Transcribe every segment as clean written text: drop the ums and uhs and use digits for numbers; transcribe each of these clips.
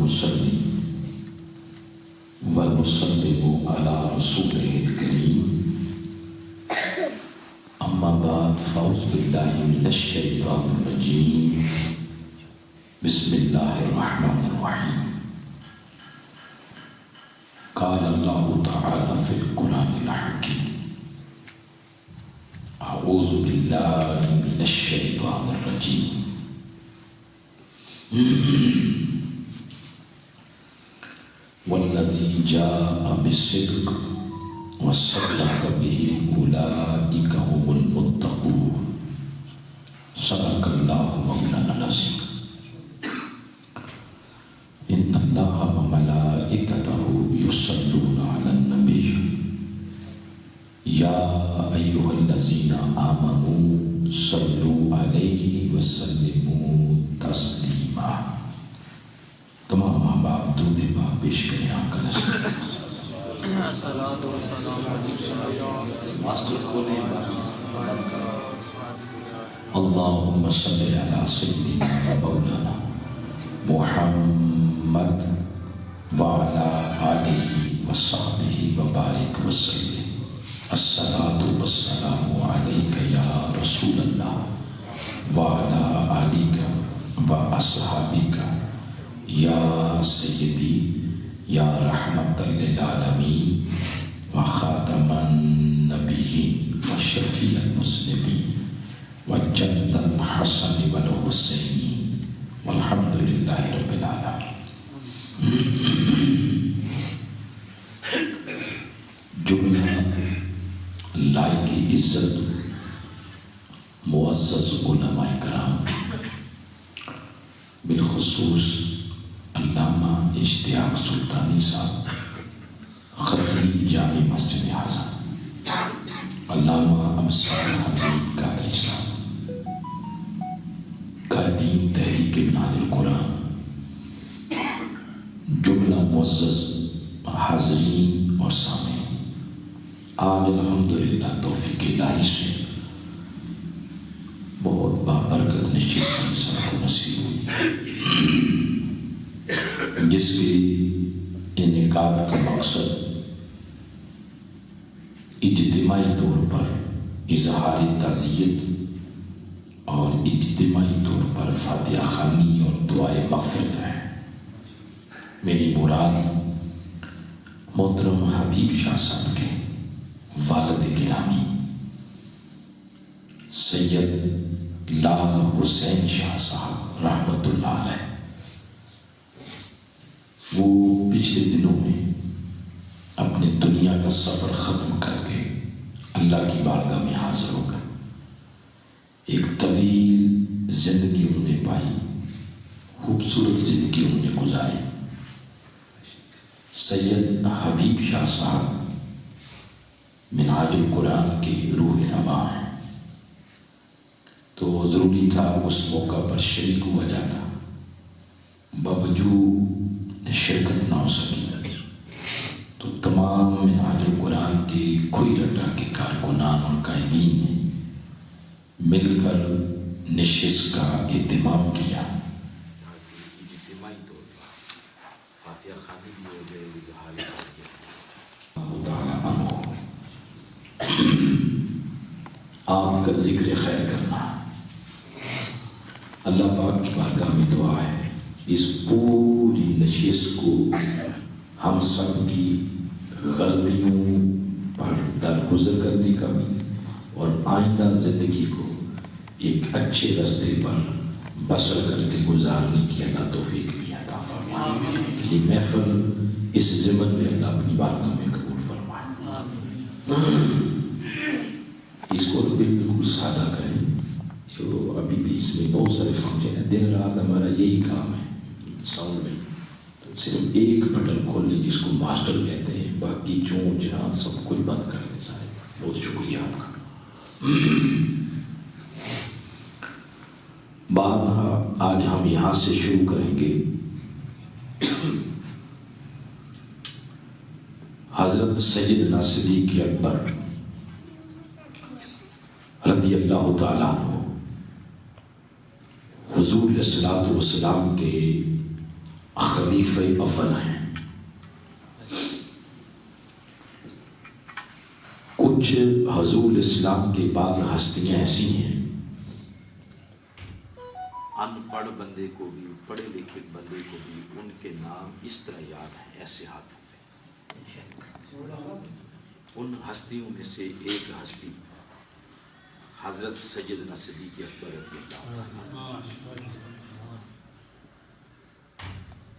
ونصلي ونسلم على رسوله الكريم أما بعد فأعوذ بالله من الشيطان الرجيم بسم الله الرحمن الرحيم قال الله تعالى في القرآن الحكيم أعوذ بالله من الشيطان الرجيم والذي جاء بالصدق وصدق به أولئك هم المتقون صدق الله مولانا العظيم إن الله وملائكته يصلون على النبي يا أيها الذين آمنوا صلوا عليه وسلموا تسلیما۔ تمام احباب درود پاک پیش کریں آپ کا نظر اللہم صلی علی سیدنا و مولانا محمد وعلی آلہ وصحبہ وبارک وسلم۔ الصلاۃ والسلام علیک یا رسول اللہ وعلی آلک واصحابک یا سیدی یا رحمت للعالمین وخاتم النبیین وشفیع المسلمین وجد الحسن والحسین والحمد للہ رب العالمین۔ جملہ لائق عزت معزز علماء کرام، بالخصوص علامہ اشتیاق سلطانی صاحب خطیب جامع مسجد اعظم، علامہ ابصار حمید قادری صاحب قائدین تحریک منہاج القرآن، جملہ معزز حاضرین اور سامعین، آج الحمدللہ توفیق الہی سے بہت بابرکت نشست انسان کو نصیب ہوئی جس کے انعقاد کا مقصد اجتماعی طور پر اظہار تعزیت اور اجتماعی طور پر فاتحہ خوانی اور دعائے مغفرت ہے۔ میری مراد محترم حبیب شاہ صاحب کے والد گرامی سید لال حسین شاہ صاحب رحمت اللہ علیہ، وہ پچھلے دنوں میں اپنے دنیا کا سفر ختم کر کے اللہ کی بارگاہ میں حاضر ہو گئے۔ ایک طویل زندگی انہوں نے پائی، خوبصورت زندگی انہوں نے گزاری۔ سید حبیب شاہ صاحب منہاج القرآن کے روح رواں ہیں، تو ضروری تھا اس موقع پر شریک ہوا جاتا، باوجود شرکت نہ ہو سکی تو تمام منہاج القرآن کے کھوئی رٹا کے کارکنان اور قائدین نے مل کر نشست کا اہتمام کیا۔ آپ کا ذکر خیر کرنا، اللہ پاک کی بارگاہ میں دعا ہے اس پوری نشست کو ہم سب کی غلطیوں پر درگزر کرنے کا بھی اور آئندہ زندگی کو ایک اچھے راستے پر بسر کر کے گزارنے کی اللہ توفیق بھی عطا فرمائے۔ یہ محفل اس ضمن میں اللہ اپنی بارگاہ میں قبول فرمائے۔ اس کو بالکل سادہ کریں، جو ابھی بھی اس میں بہت سارے فنکشن ہیں، دن رات ہمارا یہی کام ہے ساؤنڈ میں، تو صرف ایک بٹن کھول لیں جس کو ماسٹر کہتے ہیں، باقی چون چران سب کچھ بند کر دیں سارے۔ بہت شکریہ آپ کا۔ بات آج ہم یہاں سے شروع کریں گے۔ حضرت سیدنا صدیق اکبر رضی اللہ تعالیٰ عنہ حضور علیہ الصلوۃ والسلام کے خلیفہ اول ہیں۔ کچھ حضور اسلام کے بعد ہستیاں ایسی ہیں، ان پڑھ بندے کو بھی پڑھے لکھے بندے کو بھی ان کے نام اس طرح یاد ہیں، ایسے ہاتھوں میں۔ ان ہستیوں میں سے ایک ہستی حضرت سیدنا صدیق اکبر رضی اللہ عنہ۔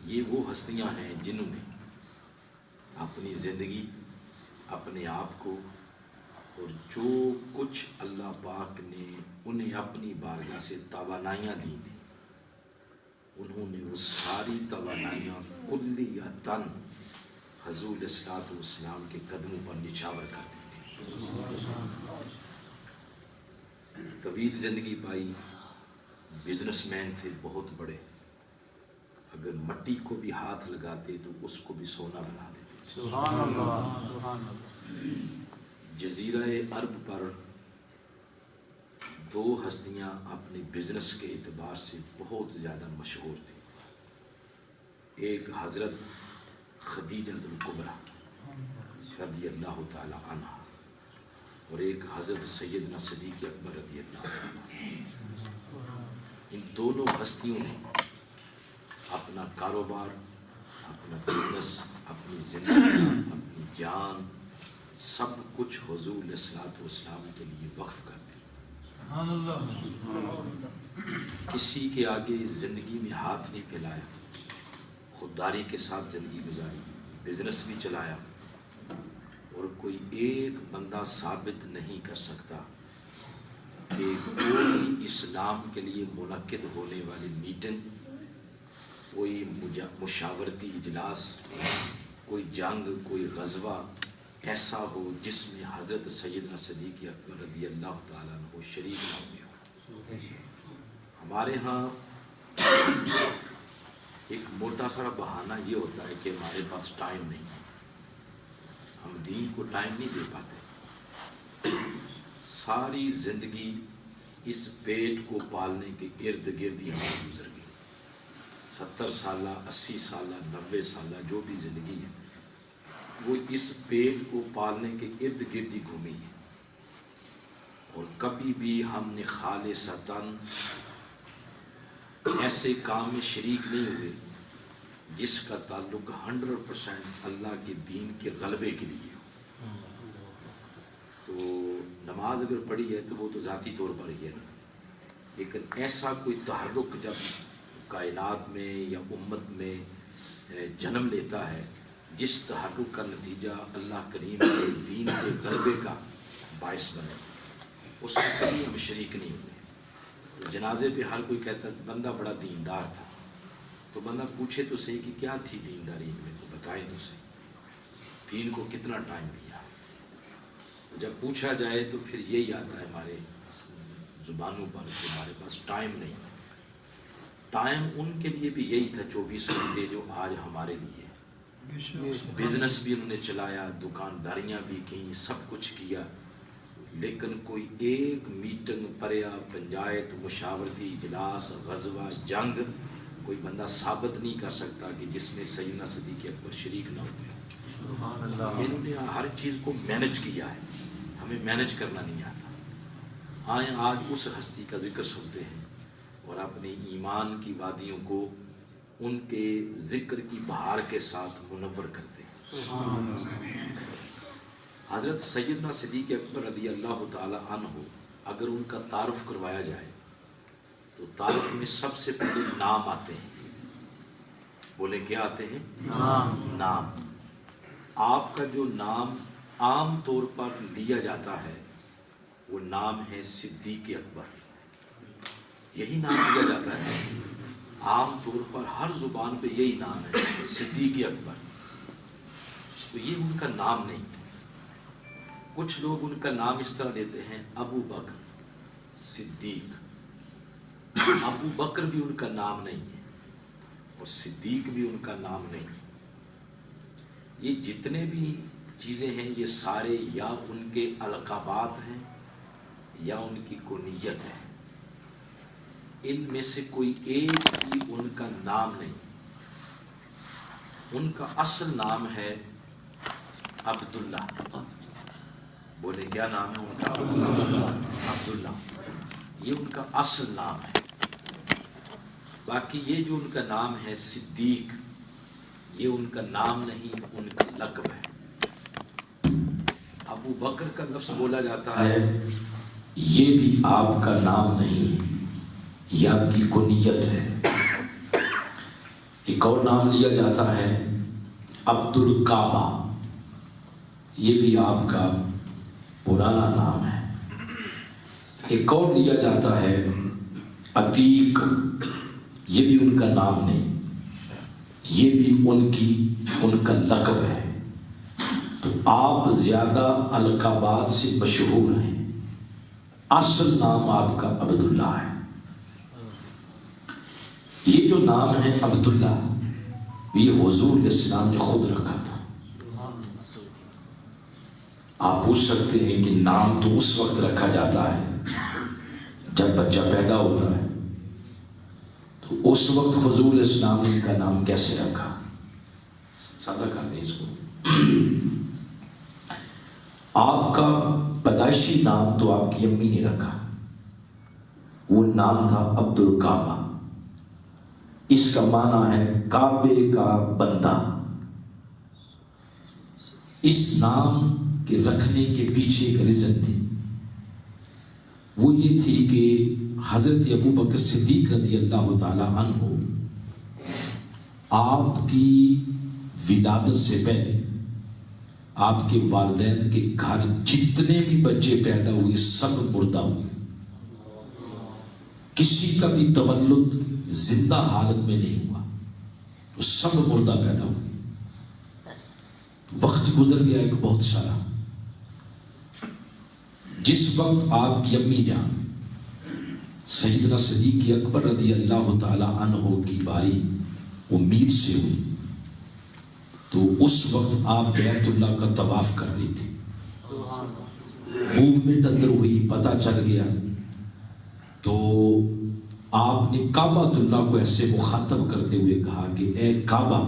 یہ وہ ہستیاں ہیں جنہوں نے اپنی زندگی، اپنے آپ کو اور جو کچھ اللہ پاک نے انہیں اپنی بارگاہ سے توانائیاں دی تھیں، انہوں نے وہ ساری توانائیاں کلیتاً حضور علیہ السلام کے قدموں پر نچھاور کر دی تھی۔ طویل زندگی پائی، بزنس مین تھے بہت بڑے، اگر مٹی کو بھی ہاتھ لگاتے تو اس کو بھی سونا بنا دیتے۔ سبحان اللہ، سبحان اللہ۔ جزیرہ عرب پر دو ہستیاں اپنے بزنس کے اعتبار سے بہت زیادہ مشہور تھیں، ایک حضرت خدیجہ الکبریٰ رضی اللہ تعالی عنہ اور ایک حضرت سیدنا صدیق اکبر رضی اللہ عنہ۔ ان دونوں ہستیوں نے اپنا کاروبار، اپنا بزنس، اپنی زندگی، اپنی جان، سب کچھ حضور علیہ السلام کے لیے وقف کر دیا۔ کسی کے آگے زندگی میں ہاتھ نہیں پھیلایا، خودداری کے ساتھ زندگی گزاری، بزنس بھی چلایا، اور کوئی ایک بندہ ثابت نہیں کر سکتا کہ کوئی اسلام کے لیے منعقد ہونے والی میٹنگ، کوئی مشاورتی اجلاس، کوئی جنگ، کوئی غزوہ ایسا ہو جس میں حضرت سیدنا صدیق اکبر رضی اللہ تعالیٰ عنہ شریک نہ ہوئے ہو۔ ہمارے ہاں ایک موٹا سا بہانہ یہ ہوتا ہے کہ ہمارے پاس ٹائم نہیں، ہم دین کو ٹائم نہیں دے پاتے۔ ساری زندگی اس پیٹ کو پالنے کے ارد گرد ہی ہماری گزر گئی، 70 سالہ، 80 سالہ، 90 سالہ جو بھی زندگی ہے وہ اس پیٹ کو پالنے کے ارد گرد ہی گھومی ہے، اور کبھی بھی ہم نے خالصتاً ایسے کام میں شریک نہیں ہوئے جس کا تعلق 100% اللہ کے دین کے غلبے کے لیے ہو۔ تو نماز اگر پڑھی ہے تو وہ تو ذاتی طور پر ہی ہے، لیکن ایسا کوئی تحرک جب کائنات میں یا امت میں جنم لیتا ہے جس تحرک کا نتیجہ اللہ کریم کے دین کے غلبے کا باعث بنے، اس میں کبھی ہم شریک نہیں ہوئے۔ جنازے پہ ہر کوئی کہتا ہے بندہ بڑا دیندار تھا، تو بندہ پوچھے تو صحیح کہ کیا تھی دینداری میں، تو بتائیں تو صحیح، دین کو کتنا ٹائم دیا۔ جب پوچھا جائے تو پھر یہی آتا ہے ہمارے زبانوں پر کہ ہمارے پاس ٹائم نہیں۔ ٹائم ان کے لیے بھی یہی تھا 24 گھنٹے جو آج ہمارے لیے۔ بزنس بھی انہوں نے چلایا، دکانداریاں بھی کیں، سب کچھ کیا، لیکن کوئی ایک میٹنگ، پریا، پنجایت، مشاورتی اجلاس، غزوہ، جنگ کوئی بندہ ثابت نہیں کر سکتا کہ جس میں سیدنا صدیق اکبر شریک نہ ہوئے۔ انہوں نے ہر چیز کو مینج کیا ہے، ہمیں مینج کرنا نہیں آتا۔ آئیں آج اس ہستی کا ذکر سنتے ہیں اور اپنے ایمان کی وادیوں کو ان کے ذکر کی بہار کے ساتھ منور کرتے ہیں۔ حضرت سیدنا صدیق اکبر رضی اللہ تعالی عنہ، اگر ان کا تعارف کروایا جائے تو تعارف میں سب سے پہلے نام آتے ہیں۔ بولے کیا آتے ہیں؟ نام۔ آپ کا جو نام عام طور پر لیا جاتا ہے وہ نام ہے صدیق اکبر، یہی نام لیا جاتا ہے عام طور پر، ہر زبان پہ یہی نام ہے صدیق اکبر۔ تو یہ ان کا نام نہیں۔ کچھ لوگ ان کا نام اس طرح لیتے ہیں ابو بکر، صدیق۔ ابو بکر بھی ان کا نام نہیں ہے اور صدیق بھی ان کا نام نہیں۔ یہ جتنے بھی چیزیں ہیں یہ سارے یا ان کے القابات ہیں یا ان کی کنیت ہے، ان میں سے کوئی ایک بھی ان کا نام نہیں۔ ان کا اصل نام ہے عبداللہ. بولے کیا نام ہے ان کا؟ عبداللہ. یہ ان کا اصل نام ہے. باقی یہ جو ان کا نام ہے صدیق، یہ ان کا نام نہیں، ان کا لقب ہے. ابو بکر کا لفظ بولا جاتا ہے، یہ بھی آپ کا نام نہیں ہے، یہ آپ کی کنیت ہے. ایک اور نام لیا جاتا ہے عبد الکعبہ، یہ بھی آپ کا پرانا نام ہے. ایک اور لیا جاتا ہے عتیق، یہ بھی ان کا نام نہیں، یہ بھی ان کا لقب ہے. تو آپ زیادہ القابات سے مشہور ہیں، اصل نام آپ کا عبداللہ ہے. یہ جو نام ہے عبداللہ، یہ حضور علیہ السلام نے خود رکھا تھا. آپ پوچھ سکتے ہیں کہ نام تو اس وقت رکھا جاتا ہے جب بچہ پیدا ہوتا ہے، تو اس وقت حضور علیہ السلام نے ان کا نام کیسے رکھا؟ سادہ کر دیں اس کو. آپ کا پیدائشی نام تو آپ کی امی نے رکھا، وہ نام تھا عبد الکعبہ. اس کا معنی ہے کعبے کا بندہ. اس نام کے رکھنے کے پیچھے ایک ریزن تھی، وہ یہ تھی کہ حضرت ابو بکر صدیق رضی اللہ تعالی عنہ آپ کی ولادت سے پہلے آپ کے والدین کے گھر جتنے بھی بچے پیدا ہوئے سب مردہ ہوئے. کسی کا بھی تولد زندہ حالت میں نہیں ہوا، تو سب مردہ پیدا ہوئے. وقت گزر گیا ایک بہت سارا. جس وقت آپ کی امی جان سیدنا صدیق اکبر رضی اللہ تعالی عنہ کی باری امید سے ہوئی، تو اس وقت آپ بیت اللہ کا طواف کر رہی تھی. موومنٹ اندر ہوئی، پتہ چل گیا، تو آپ نے کعبۃ اللہ کو ایسے مخاطب کرتے ہوئے کہا کہ اے کعبہ،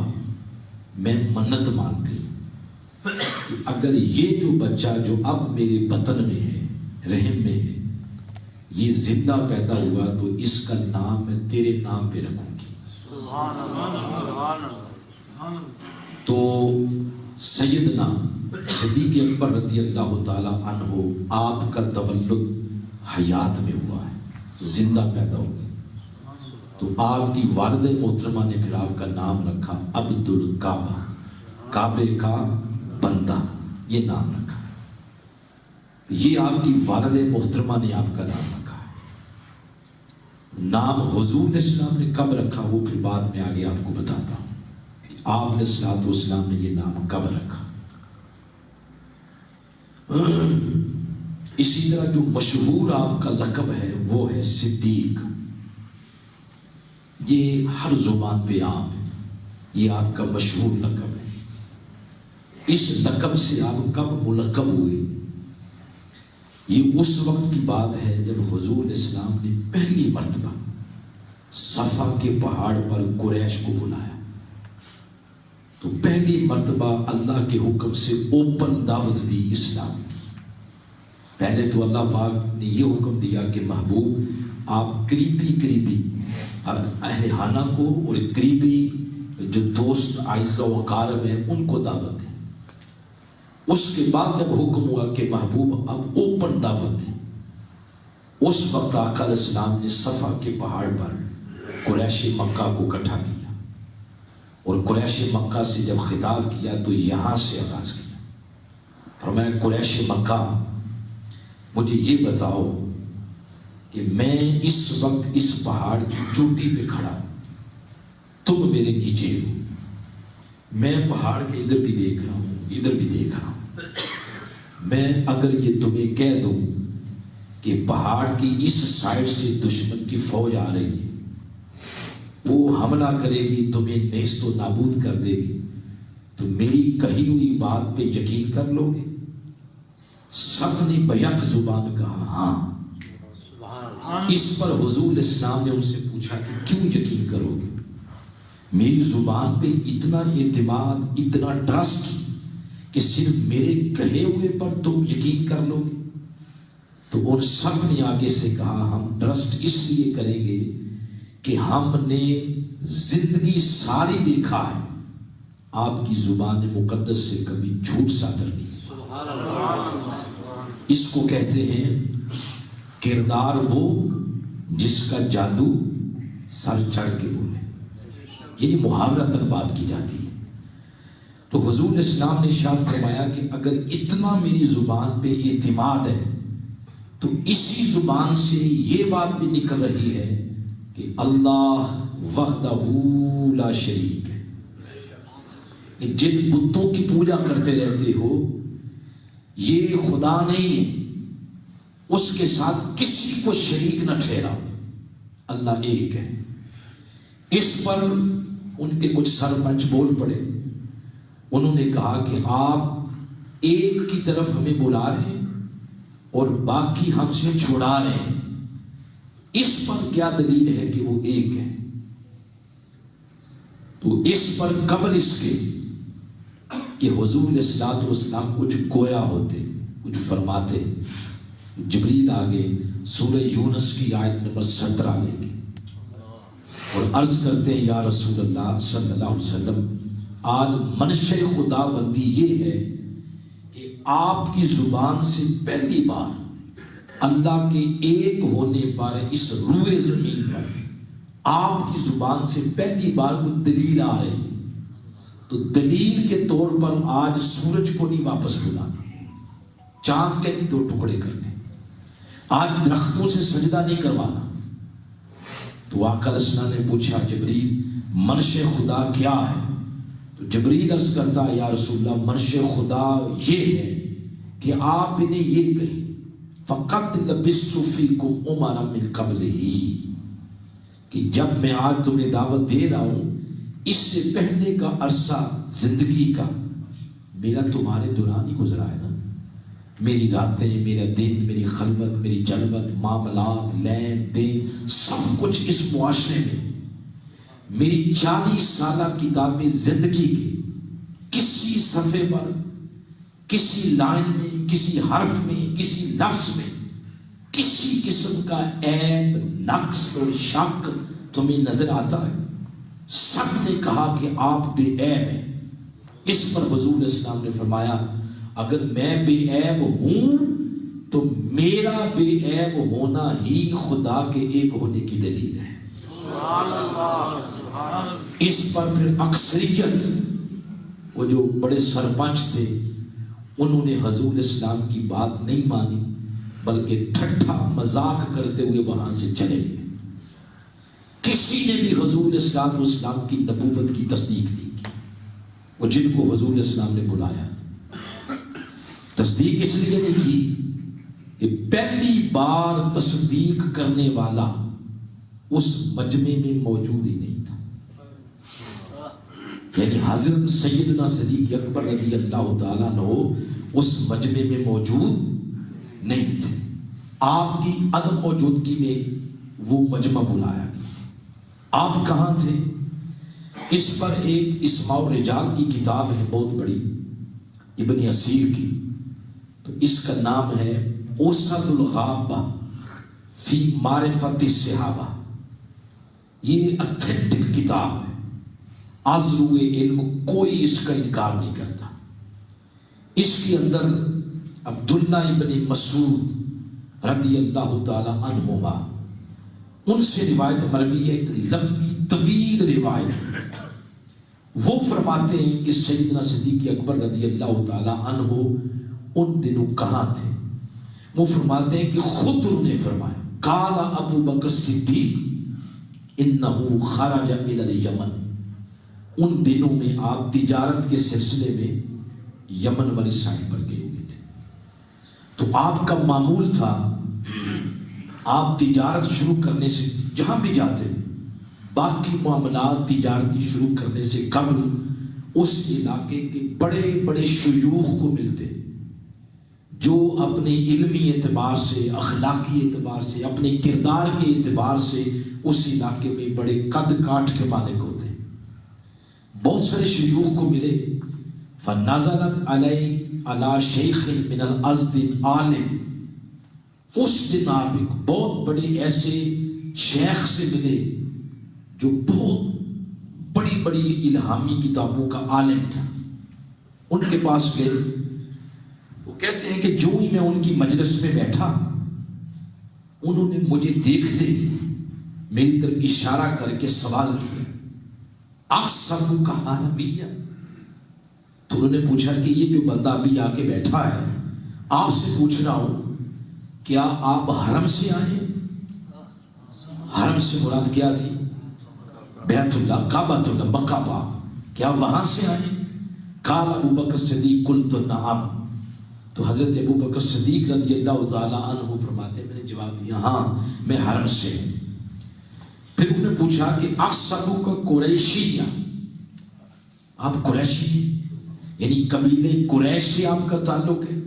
میں منت مانتی ہوں کہ اگر یہ جو بچہ جو اب میرے بطن میں ہے، رحم میں ہے، یہ زندہ پیدا ہوا تو اس کا نام میں تیرے نام پہ رکھوں گی. تو سیدنا صدیق اکبر رضی اللہ تعالی عنہ آپ کا تولد حیات میں ہوا ہے، زندہ پیدا ہو گئے. تو آپ کی والدہ محترمہ نے پھر آپ کا نام رکھا عبد الکعبہ، کعبے کا بندہ، یہ نام رکھا. یہ آپ کی والدہ محترمہ نے آپ کا نام رکھا ہے. نام حضور علیہ السلام نے کب رکھا وہ پھر بعد میں آگے آپ کو بتاتا ہوں. آپ علیہ الصلوۃ والسلام نے یہ نام کب رکھا. اسی طرح جو مشہور آپ کا لقب ہے وہ ہے صدیق. یہ ہر زبان پہ عام ہے، یہ آپ کا مشہور لقب ہے. اس لقب سے آپ کب ملقب ہوئے؟ یہ اس وقت کی بات ہے جب حضور علیہ السلام نے پہلی مرتبہ صفا کے پہاڑ پر قریش کو بلایا. تو پہلی مرتبہ اللہ کے حکم سے اوپن دعوت دی اسلام کی. پہلے تو اللہ پاک نے یہ حکم دیا کہ محبوب آپ قریبی اہل خانہ کو اور قریبی جو دوست اعزاء و اقارب ہیں ان کو دعوت دیں. اس کے بعد جب حکم ہوا کہ محبوب اب اوپن دعوت دیں، اس وقت آقا علیہ السلام نے صفا کے پہاڑ پر قریش مکہ کو اکٹھا کیا، اور قریش مکہ سے جب خطاب کیا تو یہاں سے آغاز کیا. فرمایا قریش مکہ، مجھے یہ بتاؤ کہ میں اس وقت اس پہاڑ کی چوٹی پہ کھڑا ہوں، تم میرے نیچے ہو، میں پہاڑ کے ادھر بھی دیکھ رہا ہوں ادھر بھی دیکھ رہا ہوں. میں اگر یہ تمہیں کہہ دوں کہ پہاڑ کی اس سائڈ سے دشمن کی فوج آ رہی ہے، وہ حملہ کرے گی، تمہیں نیست و نابود کر دے گی، تو میری کہی ہوئی بات پہ یقین کر لو گے؟ سب نے بیک زبان کہا ہاں. اس پر حضور علیہ السلام نے ان سے پوچھا کہ کیوں یقین کرو گے؟ میری زبان پہ اتنا اعتماد، اتنا ٹرسٹ کہ صرف میرے کہے ہوئے پر تم یقین کر لو گے؟ تو ان سب نے آگے سے کہا ہم ٹرسٹ اس لیے کریں گے کہ ہم نے زندگی ساری دیکھا ہے آپ کی زبان مقدس سے کبھی جھوٹ صادر نہیں۔ اس کو کہتے ہیں کردار وہ جس کا جادو سر چڑھ کے بولے، یعنی محاورتاً بات کی جاتی ہے۔ تو حضور اسلام نے ارشاد فرمایا کہ اگر اتنا میری زبان پہ اعتماد ہے تو اسی زبان سے یہ بات بھی نکل رہی ہے کہ اللہ وحدہ لا شریک ہے۔ جن بتوں کی پوجا کرتے رہتے ہو یہ خدا نہیں ہے، اس کے ساتھ کسی کو شریک نہ ٹھہراؤ، اللہ ایک ہے۔ اس پر ان کے کچھ سرپنچ بول پڑے، انہوں نے کہا کہ آپ ایک کی طرف ہمیں بلا رہے ہیں اور باقی ہم سے چھڑا رہے ہیں، اس پر کیا دلیل ہے کہ وہ ایک ہے؟ تو اس پر قبل اس کے کہ حضور علیہ الصلوۃ والسلام کچھ گویا ہوتے، کچھ فرماتے، جبریل آگے سورہ یونس کی آیت نمبر 17 لے کے اور عرض کرتے ہیں یا رسول اللہ صلی اللہ علیہ وسلم آج منشا خدا بندی یہ ہے کہ آپ کی زبان سے پہلی بار اللہ کے ایک ہونے پر اس روئے زمین پر آپ کی زبان سے پہلی بار وہ دلیل آ رہی ہے۔ تو دلیل کے طور پر آج سورج کو نہیں واپس بلانا، چاند کے نہیں 2 ٹکڑے کرنے، آج درختوں سے سجدہ نہیں کروانا۔ تو آقا علیہ السلام نے پوچھا جبریل منشا خدا کیا ہے؟ تو جبریل عرض کرتا ہے یا رسول اللہ منشا خدا یہ ہے کہ آپ نے یہ کہی فقط لبثت فیکم عمرا من قبلہ، کہ جب میں آج تمہیں دعوت دے رہا ہوں اس سے پہلے کا عرصہ زندگی کا میرا تمہارے دوران ہی گزرا ہے نا، میری راتیں، میرا دن، میری خلوت، میری جلوت، معاملات، لین دین، سب کچھ اس معاشرے میں میری 40 سالہ کتاب زندگی کے کسی صفحے پر، کسی لائن میں، کسی حرف میں، کسی لفظ میں کسی قسم کا عیب، نقص اور شک تمہیں نظر آتا ہے؟ سب نے کہا کہ آپ بے عیب ہیں۔ اس پر حضور علیہ السلام نے فرمایا اگر میں بے عیب ہوں تو میرا بے عیب ہونا ہی خدا کے ایک ہونے کی دلیل ہے۔ اس پر پھر اکثریت، وہ جو بڑے سرپنچ تھے انہوں نے حضور اسلام کی بات نہیں مانی بلکہ ٹھٹھا مذاق کرتے ہوئے وہاں سے چلے گئے۔ کسی نے بھی حضور اسلام والسلام کی نبوت کی تصدیق نہیں کی، وہ جن کو حضور اسلام نے بلایا تصدیق اس لیے نہیں کی کہ پہلی بار تصدیق کرنے والا اس مجمع میں موجود ہی نہیں تھا، یعنی حضرت سیدنا صدیق اکبر رضی اللہ تعالیٰ عنہ اس مجمع میں موجود نہیں تھے، آپ کی عدم موجودگی میں وہ مجمع بلایا گیا۔ آپ کہاں تھے؟ اس پر ایک اسماء الرجال کی کتاب ہے بہت بڑی، ابن اسیر کی، تو اس کا نام ہے اوسط الغابہ فی معرفت الصحابہ۔ یہ اتھینٹک کتاب ہے، آذرو علم کوئی اس کا انکار نہیں کرتا۔ اس کے اندر عبداللہ ابن مسعود رضی اللہ تعالی عنہما ان سے روایت مروی ہے، ایک لمبی طویل روایت۔ وہ فرماتے ہیں کہ سیدنا صدیق اکبر رضی اللہ تعالی عنہ ان دنوں کہاں تھے؟ وہ فرماتے ہیں کہ خود انہوں نے فرمایا قال ابو بکر صدیق انہو خرج الی الیمن، ان دنوں میں آپ تجارت کے سلسلے میں یمن والی سائڈ پر گئے ہوئے تھے۔ تو آپ کا معمول تھا آپ تجارت شروع کرنے سے جہاں بھی جاتے باقی معاملات تجارتی شروع کرنے سے قبل اس علاقے کے بڑے بڑے شیوخ کو ملتے جو اپنے علمی اعتبار سے، اخلاقی اعتبار سے، اپنے کردار کے اعتبار سے اس علاقے میں بڑے قد کاٹ کے مالک ہوتے۔ بہت سارے شیوخ کو ملے، فنزلت علی شیخ من الازد عالم، اس دن آپ ایک بہت بڑے ایسے شیخ سے ملے جو بہت بڑی بڑی الہامی کتابوں کا عالم تھا. ان کے پاس گئے، وہ کہتے ہیں کہ جو ہی میں ان کی مجلس میں بیٹھا، انہوں نے مجھے دیکھتے میری طرف اشارہ کر کے سوال کیا، اقسم کا حرمیہ. تو انہوں نے پوچھا کہ یہ جو بندہ ابھی آ کے بیٹھا ہے، آپ سے پوچھ رہا ہوں کیا آپ حرم سے آئے؟ حرم سے مراد کیا تھی؟ بیت اللہ، کعبۃ اللہ، مکہ، کیا وہاں سے آئے؟ قال ابو بکر صدیق قلت نعم. تو حضرت ابو بکر صدیق رضی اللہ تعالی عنہ فرماتے ہیں میں نے جواب دیا ہاں میں حرم سے ہوں. پھر انہوں نے پوچھا کہ اقصبو کا قریشیہ، آپ قریشی ہیں یعنی قبیلے قریش سے آپ کا تعلق ہے؟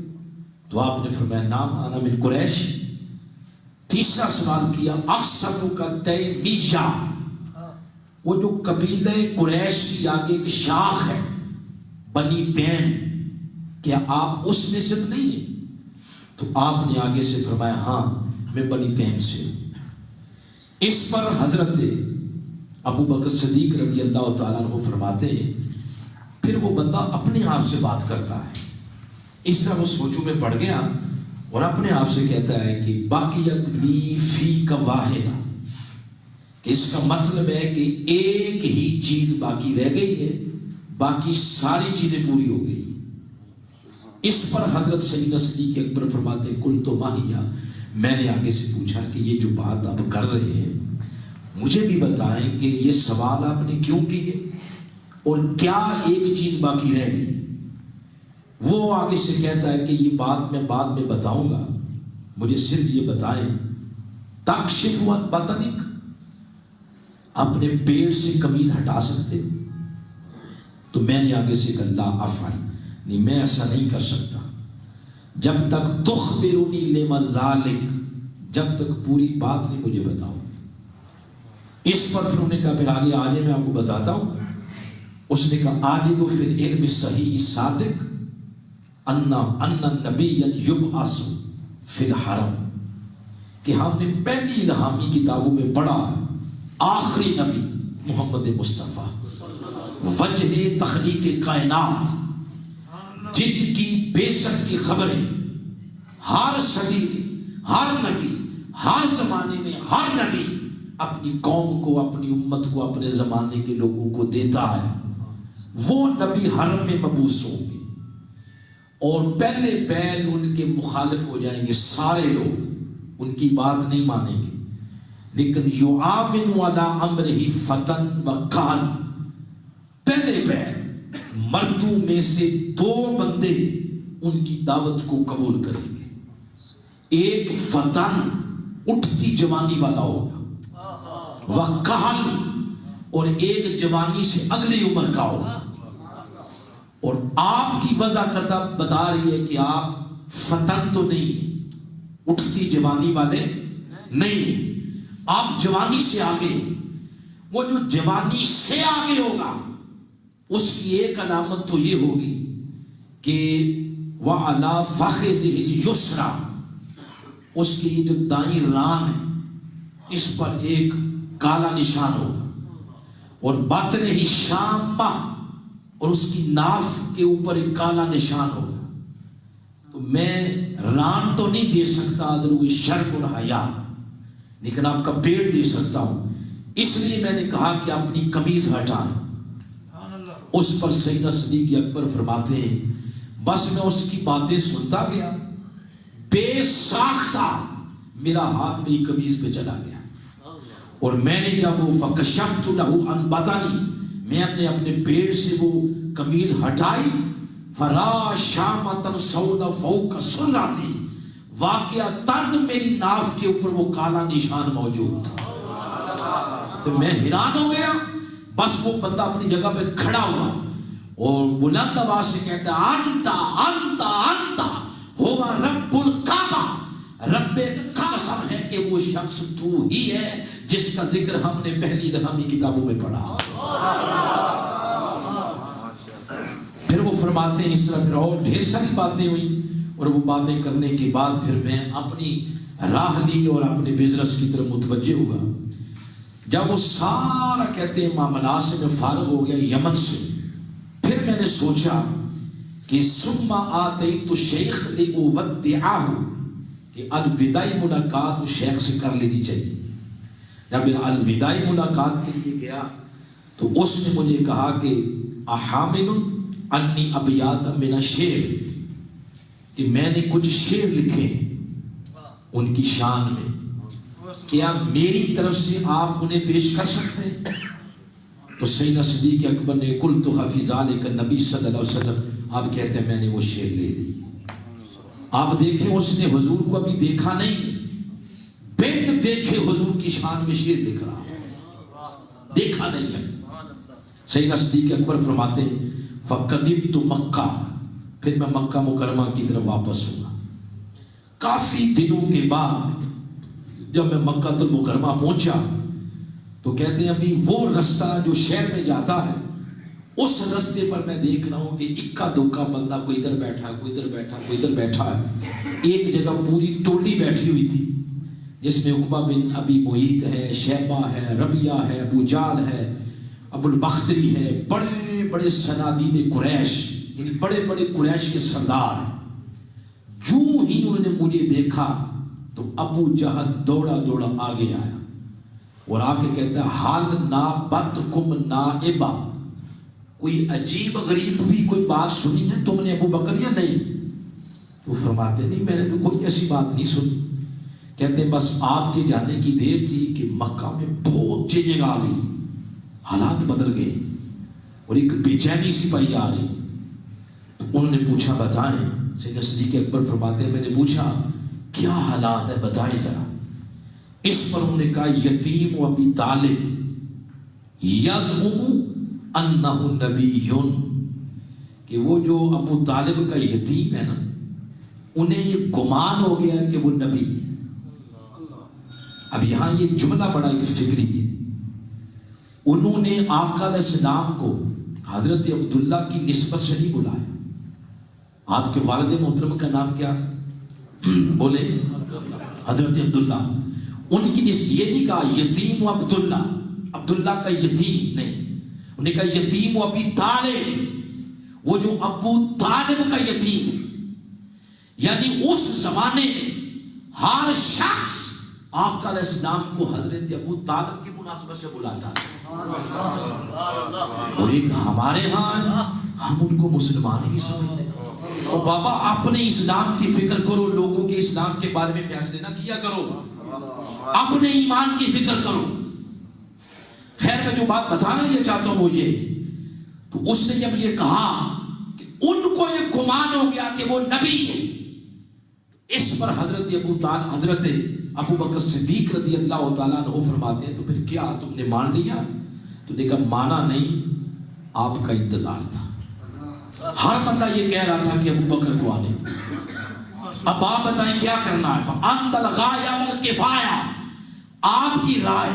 تو آپ نے فرمایا نام انا من قریش. تیسرا سوال کیا اقصبو کا تیمیہ، وہ جو قبیلہ قریش کی آگے ایک شاخ ہے بنی تیم، کیا آپ اس میں سے نہیں ہیں؟ تو آپ نے آگے سے فرمایا ہاں میں بنی تیم سے ہوں. اس پر حضرت ابو بکر صدیق رضی اللہ تعالیٰ عنہ فرماتے ہیں پھر وہ بندہ اپنے آپ سے بات کرتا ہے. اس طرح وہ سوچوں میں پڑ گیا اور اپنے آپ سے کہتا ہے کہ باقیت لی فی کا واحدہ، کہ اس کا مطلب ہے کہ ایک ہی چیز باقی رہ گئی ہے، باقی ساری چیزیں پوری ہو گئی. اس پر حضرت سیدنا صدیق اکبر فرماتے ہیں کل تو ماہیہ، میں نے آگے سے پوچھا کہ یہ جو بات آپ کر رہے ہیں مجھے بھی بتائیں کہ یہ سوال آپ نے کیوں کیے اور کیا ایک چیز باقی رہ گئی. وہ آگے سے کہتا ہے کہ یہ بات میں بعد میں بتاؤں گا، مجھے صرف یہ بتائیں تکشف عن بدنک، اپنے پیٹ سے قمیض ہٹا سکتے؟ تو میں نے آگے سے کہا لا افعل، نہیں میں ایسا نہیں کر سکتا جب تک تخبرنی لما ذالک، جب تک پوری بات نہیں مجھے بتاؤ. اس پر پھر انہوں نے کہا پھر آگے آجے میں آپ کو بتاتا ہوں. اس نے کہا آجد فی العلم صحیح صادق ان النبی یبعث فی الحرم، کہ ہم نے پہلی الہامی کتابوں میں پڑھا آخری نبی محمد مصطفیٰ وجہ تخلیق کائنات، جن کی بعثت کی خبریں ہر صدی میں ہر نبی ہر زمانے میں ہر نبی اپنی قوم کو، اپنی امت کو، اپنے زمانے کے لوگوں کو دیتا ہے. وہ نبی حرم میں مبعوث ہوں گے اور پہلے پہل ان کے مخالف ہو جائیں گے، سارے لوگ ان کی بات نہیں مانیں گے. لیکن یعامن علی امرہ فتن و کہن، پہلے پہل مردوں میں سے 2 بندے ان کی دعوت کو قبول کریں گے. ایک فتن اٹھتی جوانی والا ہوگا، وکہل، اور ایک جوانی سے اگلی عمر کا ہوگا. اور آپ کی وضع بتا رہی ہے کہ آپ فتن تو نہیں، اٹھتی جوانی والے نہیں، آپ جوانی سے آگے. وہ جو جوانی سے آگے ہوگا اس کی ایک علامت تو یہ ہوگی کہ وَعَلَى فَخِذِهِ الْيُسْرَى، اس کی جو دائیں ران ہے اس پر ایک کالا نشان ہوگا، اور باطن ہی شامہ، اور اس کی ناف کے اوپر ایک کالا نشان ہوگا. تو میں ران تو نہیں دے سکتا ضرور شرم اور حیا، لیکن آپ کا پیٹ دے سکتا ہوں. اس لیے میں نے کہا کہ اپنی قمیض ہٹائیں. اس پر سیدنا صدیق اکبر فرماتے ہیں بس میں اس کی باتیں سنتا گیا، بے ساختہ میرا ہاتھ میری قمیض پہ چلا گیا، اور میں نے جب وہ فکشفت لہ عن بدنی، میں اپنے پیٹ سے وہ قمیض ہٹائی، فرا شامۃ سودا فوق سرتی، واقعہ تن میری ناف کے اوپر وہ کالا نشان موجود تھا. تو میں حیران ہو گیا. بس وہ بندہ اپنی جگہ پہ کھڑا ہوا اور بلند آواز سے کہتا ہے انتا انتا انتا ہوا رب الکعبہ، رب قسم ہے کہ وہ شخص تو ہی ہے جس کا ذکر ہم نے پہلی الہامی کتابوں میں پڑھا. فرماتے ہیں اس طرح پھر اور ڈھیر ساری باتیں ہوئی، اور وہ باتیں کرنے کے بعد پھر میں اپنی راہ لی اور اپنے بزنس کی طرف متوجہ ہوا۔ جب وہ سارا کہتے ہیں معاملات سے میں فارغ ہو گیا یمن سے، پھر میں نے سوچا کہ ثم آتیت الشیخ لأودعہ، کہ الوداعی ملاقات اس شیخ سے کر لینی چاہیے۔ جب میں الوداعی ملاقات کے لیے گیا تو اس نے مجھے کہا کہ احامل انی ابیات من الشعر، کہ میں نے کچھ شعر لکھے ہیں ان کی شان میں، کیا میری طرف سے آپ انہیں پیش کر سکتے ہیں؟ تو سیدنا صدیق اکبر نے قلت فی ذلک النبی صلی اللہ علیہ وسلم، آپ کہتے ہیں میں نے وہ شعر لے لی۔ آپ دیکھیں اس نے حضور کو ابھی دیکھا نہیں، بن دیکھے حضور کی شان میں شعر لکھ رہا، دیکھا نہیں ہے۔ سیدنا صدیق اکبر فرماتے ہیں فقدمت مکہ، پھر میں مکہ مکرمہ کی طرف واپس ہوا۔ کافی دنوں کے بعد جب میں مکہ المکرمہ پہنچا تو کہتے ہیں ابھی وہ رستہ جو شہر میں جاتا ہے اس رستے پر میں دیکھ رہا ہوں کہ اکا دکا بندہ کوئی ادھر بیٹھا، کوئی ادھر بیٹھا، کوئی ادھر بیٹھا ہے۔ ایک جگہ پوری ٹولی بیٹھی ہوئی تھی جس میں عقبہ بن ابی معیط ہے، شیبہ ہے، ربیہ ہے، ابو جال ہے، ابو البختری ہے، بڑے بڑے صنادید قریش، یعنی بڑے بڑے قریش کے سردار ہیں۔ جو ہی انہوں نے مجھے دیکھا تو ابو جہل دوڑا دوڑا آگے آیا اور آ کے کہتا ہے حال نابتکم نائبہ، کوئی عجیب غریب بھی کوئی بات سنی ہے تم نے ابو بکر یا نہیں؟ تو فرماتے نہیں میں نے تو کوئی ایسی بات نہیں سنی۔ کہتے ہیں بس آپ کے جانے کی دیر تھی کہ مکہ میں بہت چینجنگ آ گئی، حالات بدل گئے اور ایک بے چینی سی پائی جا رہی۔ تو انہوں نے پوچھا بتائیں، سیدنا صدیق اکبر فرماتے ہیں میں نے پوچھا کیا حالات ہے بتائیں ذرا۔ اس پر انہوں نے کہا یتیم و ابی طالب یزعم انہ نبی، کہ وہ جو ابو طالب کا یتیم ہے نا انہیں یہ گمان ہو گیا کہ وہ نبی ہے۔ اب یہاں یہ جملہ بڑا ایک فکری ہے، انہوں نے آقا علیہ السلام کو حضرت عبداللہ کی نسبت سے نہیں بلایا۔ آپ کے والد محترم کا نام کیا تھا؟ بولے حضرت عبداللہ۔ ان کی یہ نہیں کہا یتیم و عبداللہ، عبداللہ کا یتیم نہیں، انہوں نے کہا یتیم و ابی طالب، وہ جو ابو طالب کا یتیم ہے۔ یعنی اس زمانے میں ہر شخص آقا علیہ السلام کو حضرت ابو طالب کی مناسبت سے بلاتا ہے، اور ایک ہمارے ہاں ہم ان کو مسلمان ہی سمجھتے ہیں۔ اور بابا اپنے اسلام کی فکر کرو، لوگوں کے اسلام کے بارے میں فیصلے نہ کیا کرو، اپنے ایمان کی فکر کرو۔ خیر میں جو بات بتانا یہ چاہتا ہوں وہ یہ، تو اس نے جب یہ کہا کہ ان کو یہ گمان ہو گیا کہ وہ نبی ہے، اس پر حضرت ابو بکر صدیق رضی اللہ تعالیٰ عنہ فرماتے ہیں تو پھر کیا تم نے مان لیا؟ تو دیکھا مانا نہیں، آپ کا انتظار تھا۔ ہر بندہ یہ کہہ رہا تھا کہ ابو بکر کو آنے دو، اب آپ بتائیں کیا کرنا ہے؟ فَأَنْتَ الْغَایَ وَالْكِفَایَ، آپ کی رائے،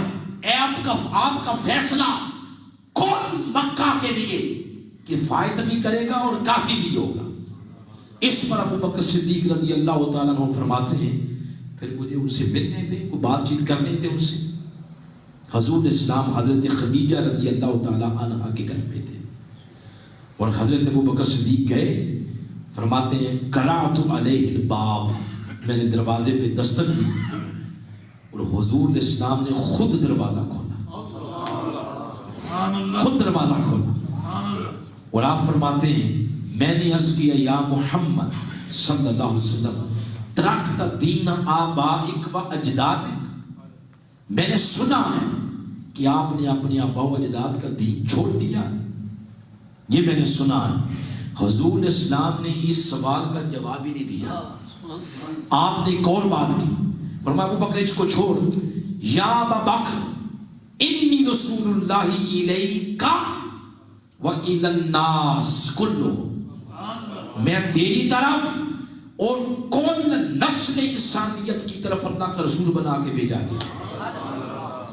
آپ کا فیصلہ کون مکہ کے لیے کفایت بھی کرے گا اور کافی بھی ہوگا۔ اس پر ابو بکر صدیق رضی اللہ تعالیٰ عنہ فرماتے ہیں پھر مجھے ان سے ملنے دیں، کوئی بات چیت کرنے دیں ان سے۔ حضور اسلام حضرت خدیجہ رضی اللہ تعالیٰ عنہ کے گھر میں تھے اور حضرت ابو بکر صدیق گئے، فرماتے ہیں قرأت علیہ الباب، میں نے دروازے پہ دستک دی اور حضور اسلام نے خود دروازہ کھولا، خود دروازہ کھولا، اور آپ فرماتے ہیں میں نے عرض کیا یا محمد صلی اللہ علیہ وسلم ترکت دین آبائک و اجدادک، میں نے سنا ہے کہ آپ نے اپنے آبا و اجداد کا دین چھوڑ دیا، یہ میں نے سنا ہے۔ حضور اسلام نے اس سوال کا جواب ہی نہیں دیا، آپ نے ایک اور بات کی، فرمایا ابو بکر اس کو چھوڑ، یا ابا بکر انی رسول اللہ الیک و الی الناس کلہم، میں تیری طرف اور کل نسل انسانیت کی طرف اللہ کا رسول بنا کے بھیجا گیا،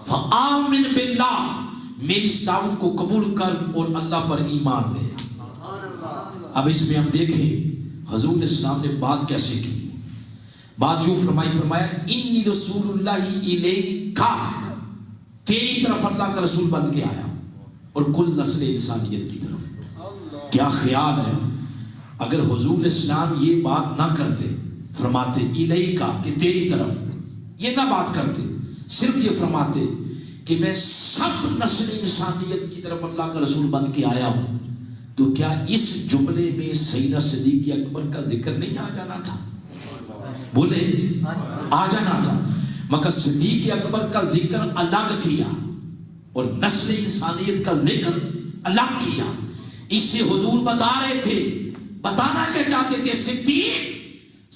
فآمن باللہ، میری اس دعوت کو قبول کر اور اللہ پر ایمان لے۔ اب اس میں ہم دیکھیں حضور اسلام نے بات کیسے کی. بات یوں فرمایا انی رسول اللہ الیکا، تیری طرف اللہ کا رسول بن کے آیا اور کل نسل انسانیت کی طرف. کیا خیال ہے اگر حضور اسلام یہ بات نہ کرتے، فرماتے الیکا کہ تیری طرف، یہ نہ بات کرتے، صرف یہ فرماتے کہ میں سب نسل انسانیت کی طرف اللہ کا رسول بن کے آیا ہوں، تو کیا اس جملے میں سیدنا صدیق اکبر کا ذکر نہیں آ جانا تھا؟ بولے آ جانا تھا. مگر صدیق اکبر کا ذکر الگ کیا اور نسل انسانیت کا ذکر الگ کیا. اس سے حضور بتا رہے تھے، بتانا کیا چاہتے تھے، صدیق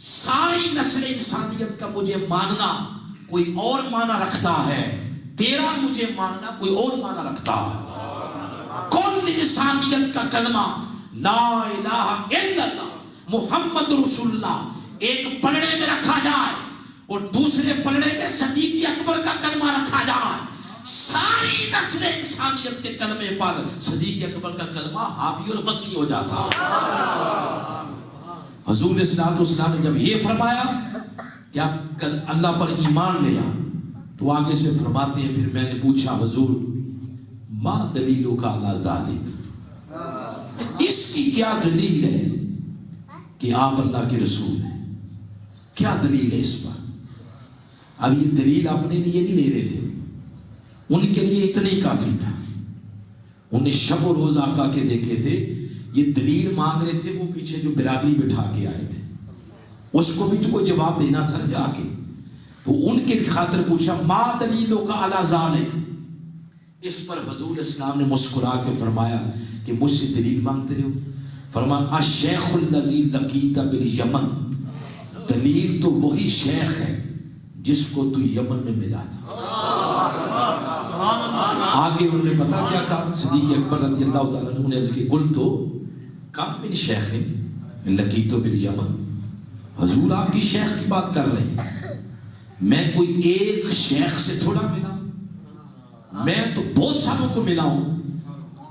ساری نسل انسانیت کا مجھے ماننا کوئی اور معنی رکھتا ہے، تیرا مجھے ماننا کوئی اور معنی رکھتا ہے. کل انسانیت کا کلمہ لا الہ الا اللہ محمد رسول اللہ ایک پلڑے میں رکھا جائے اور دوسرے پلڑے میں صدیق اکبر کا کلمہ رکھا جائے، ساری نسل انسانیت کے کلمے پر صدیق اکبر کا کلمہ حاوی اور غنی ہو جاتا. حضور صلی اللہ علیہ وسلم نے جب یہ فرمایا کہ آپ اللہ پر ایمان لے آ، تو آگے سے فرماتے ہیں پھر میں نے پوچھا حضور ما دلیلوں کا علی ذالک، اس کی کیا دلیل ہے کہ آپ اللہ کے رسول ہیں، کیا دلیل ہے اس پر؟ اب یہ دلیل اپنے لیے نہیں لے رہے تھے، ان کے لیے اتنا ہی کافی تھا. انہیں شب و روز آقا کے دیکھے تھے، یہ دلیل مانگ رہے تھے، وہ پیچھے جو برادری بٹھا کے آئے تھے اس کو بھی تو کوئی جواب دینا تھا جا کے. تو ان کے خاطر پوچھا ما دلیلوں کا علی ذالک. اس پر حضور اسلام نے مسکرا کے فرمایا کہ مجھ سے دلیل مانگتے ہو؟ فرمایا الشیخ الذی لقیت بالیمن، دلیل تو وہی شیخ ہے جس کو تو یمن میں ملا تھا. آگے انہوں نے پتا کیا کہا، صدیق اکبر رضی اللہ تعالیٰ عنہ نے عرض کی قل تو کم من شیخ لقیت بالیمن، حضور آپ کی شیخ کی بات کر رہے ہیں، میں کوئی ایک شیخ سے تھوڑا ملا، میں تو بہت ساروں کو ملا ہوں.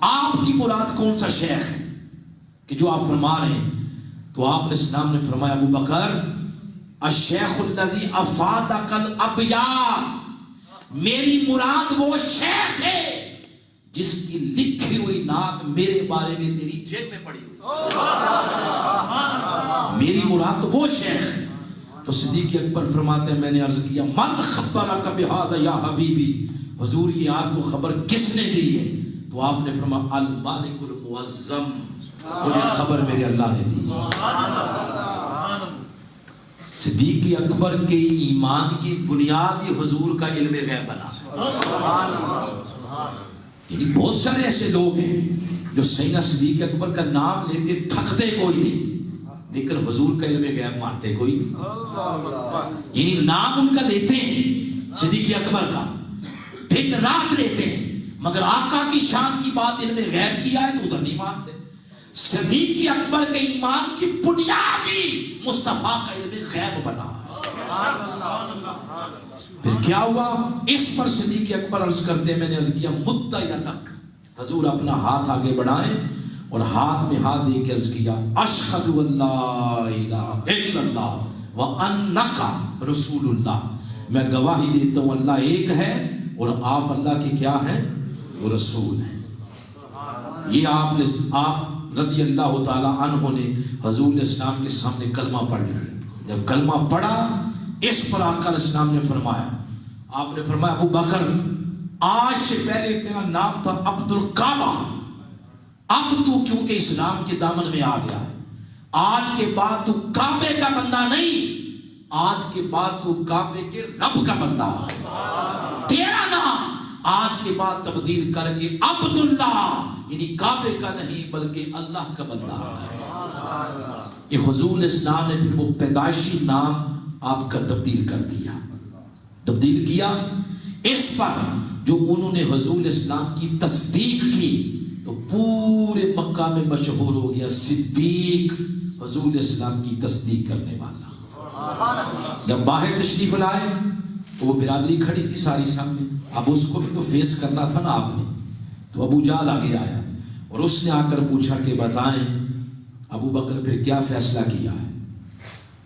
آپ کی مراد کون سا شیخ ہے کہ جو آپ فرما رہے ہیں؟ تو آپ نے اسلام نے فرمایا ابو بکر الشیخ الذی افادک الابیات، میری مراد وہ شیخ ہے جس کی لکھی ہوئی نعت میرے بارے میں تیری جیب میں پڑی ہوئی، میری مراد تو وہ شیخ ہے. تو صدیق اکبر فرماتے ہیں میں نے عرض کیا من خبرک بہذا یا حبیبی، حضور یہ آپ کو خبر کس نے دی ہے؟ تو آپ نے فرمایا المالک المعظم، مجھے خبر میرے اللہ نے دی. صدیق اکبر کے ایمان کی بنیاد ہی حضور کا علم غیب بنا. یعنی بہت سارے ایسے لوگ ہیں جو سیدنا صدیق اکبر کا نام لیتے تھکتے کوئی نہیں، لیکن حضور کا علم غیب مانتے کوئی نہیں. یعنی نام ان کا لیتے ہیں صدیق اکبر کا، دن رات لیتے ہیں، مگر آقا کی شان کی بات علم غیب کی آئے تو ادھر نہیں مانتے. صدیق اکبر کے ایمان کی بنیاد ہی مصطفیٰ کا علم غیب بنا. پھر کیا ہوا؟ اس پر صدیق اکبر عرض کرتے ہیں میں نے عرض کیا مد یدک، حضور اپنا ہاتھ آگے بڑھائیں اور ہاتھ میں ہاتھ دے کے عرض کیا اشہد ان لا الہ الا اللہ وانک رسول اللہ، میں گواہی دیتا ہوں اللہ ایک ہے اور آپ اللہ کے کیا ہیں؟ وہ رسول ہیں. یہ آپ رضی اللہ تعالیٰ عنہ نے حضور اسلام کے سامنے کلمہ پڑھ لیا. جب کلمہ پڑھا اس پر آقا اسلام نے فرمایا، آپ نے فرمایا ابو بکر آج سے پہلے تیرا نام تھا عبد الکعبہ، اب تو کیونکہ اسلام کے دامن میں آ گیا ہے، آج کے بعد تو کعبے کا بندہ نہیں، آج کے بعد تو کعبے کے رب کا بندہ ہے. تیرا نام آج کے بعد تبدیل کر کے عبداللہ، یعنی کعبے کا نہیں بلکہ اللہ کا بندہ ہے. یہ حضور اسلام نے پھر وہ پیدائشی نام آپ کا تبدیل کر دیا، تبدیل کیا. اس پر جو انہوں نے حضور اسلام کی تصدیق کی تو پورے مکہ میں مشہور ہو گیا صدیق، حضور اسلام کی تصدیق کرنے والا. جب باہر تشریف لائے تو وہ برادری کھڑی تھی ساری سامنے، اب اس کو بھی تو فیس کرنا تھا نا آپ نے. تو ابو جہل آگے آیا اور اس نے آ کر پوچھا کہ بتائیں ابو بکر پھر کیا فیصلہ کیا ہے؟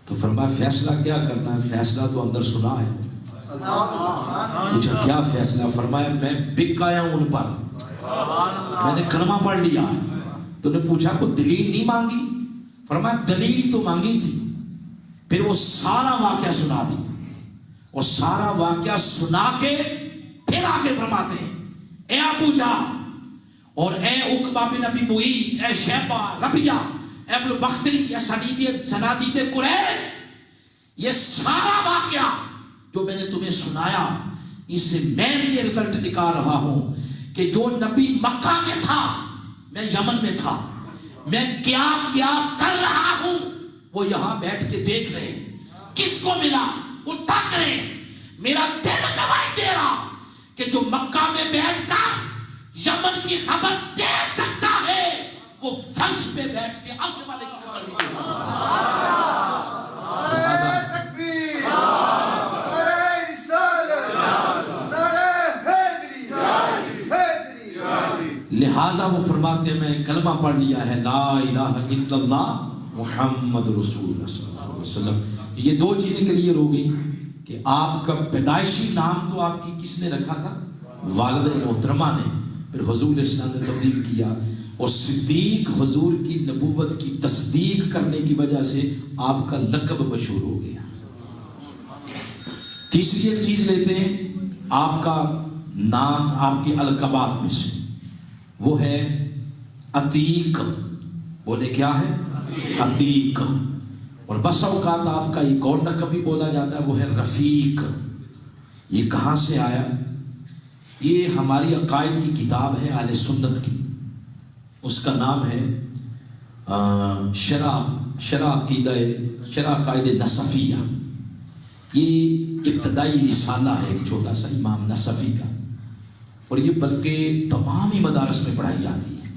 تو فرمایا فیصلہ کیا کرنا ہے، فیصلہ تو اندر سنا ہے۔ پوچھا کیا فیصلہ؟ فرمایا میں بک آیا ہوں ان پر، میں نے کلمہ پڑھ لیا۔ تو نے پوچھا کوئی دلیل نہیں مانگی؟ فرمایا دلیل ہی تو مانگی تھی۔ پھر وہ سارا واقعہ سنا دی، اور سارا واقعہ سنا کے پھر آگے فرماتے ہیں اے ابو جہل اور اے عقبہ بن ابی معیط، اے شیبہ، ربیہ، اے ابن بختری، یا صنادید قریش، یہ سارا واقعہ جو میں نے تمہیں سنایا، اس سے میں یہ رزلٹ نکال رہا ہوں کہ جو نبی مکہ میں تھا، میں یمن میں تھا، میں کیا کیا کر رہا ہوں وہ یہاں بیٹھ کے دیکھ رہے ہیں، کس کو ملا وہ تک رہے ہیں۔ میرا دل گواہی دے رہا کہ جو مکہ میں بیٹھ کر یمن کی خبر دے سکتا ہے، وہ فرش پہ بیٹھ کے عرش والے کی خبر بھی دے سکتا ہے۔ لہٰذا وہ فرماتے ہیں میں کلمہ پڑھ لیا ہے، لا الہ الا اللہ محمد رسول اللہ صلی اللہ علیہ وسلم۔ یہ دو چیزیں کلیئر ہو گئی کہ آپ کا پیدائشی نام تو آپ کی کس نے رکھا تھا؟ والد محترمہ نے۔ پھر حضور علیہ السلام نے تبدیل کیا، اور صدیق حضور کی نبوت کی تصدیق کرنے کی وجہ سے آپ کا لقب مشہور ہو گیا۔ تیسری ایک چیز لیتے ہیں آپ کا نام، آپ کے القابات میں سے، وہ ہے عتیق۔ بولے کیا ہے؟ عتیق۔ اور بس اوقات آپ کا ایک اور لقب بھی بولا جاتا ہے، وہ ہے رفیق۔ یہ کہاں سے آیا؟ یہ ہماری عقائد کی کتاب ہے اہل سنت کی، اس کا نام ہے شرح عقائد نصفیہ۔ یہ ابتدائی رسالہ ہے ایک چھوٹا سا امام نصفی کا، اور یہ بلکہ تمام ہی مدارس میں پڑھائی جاتی ہے۔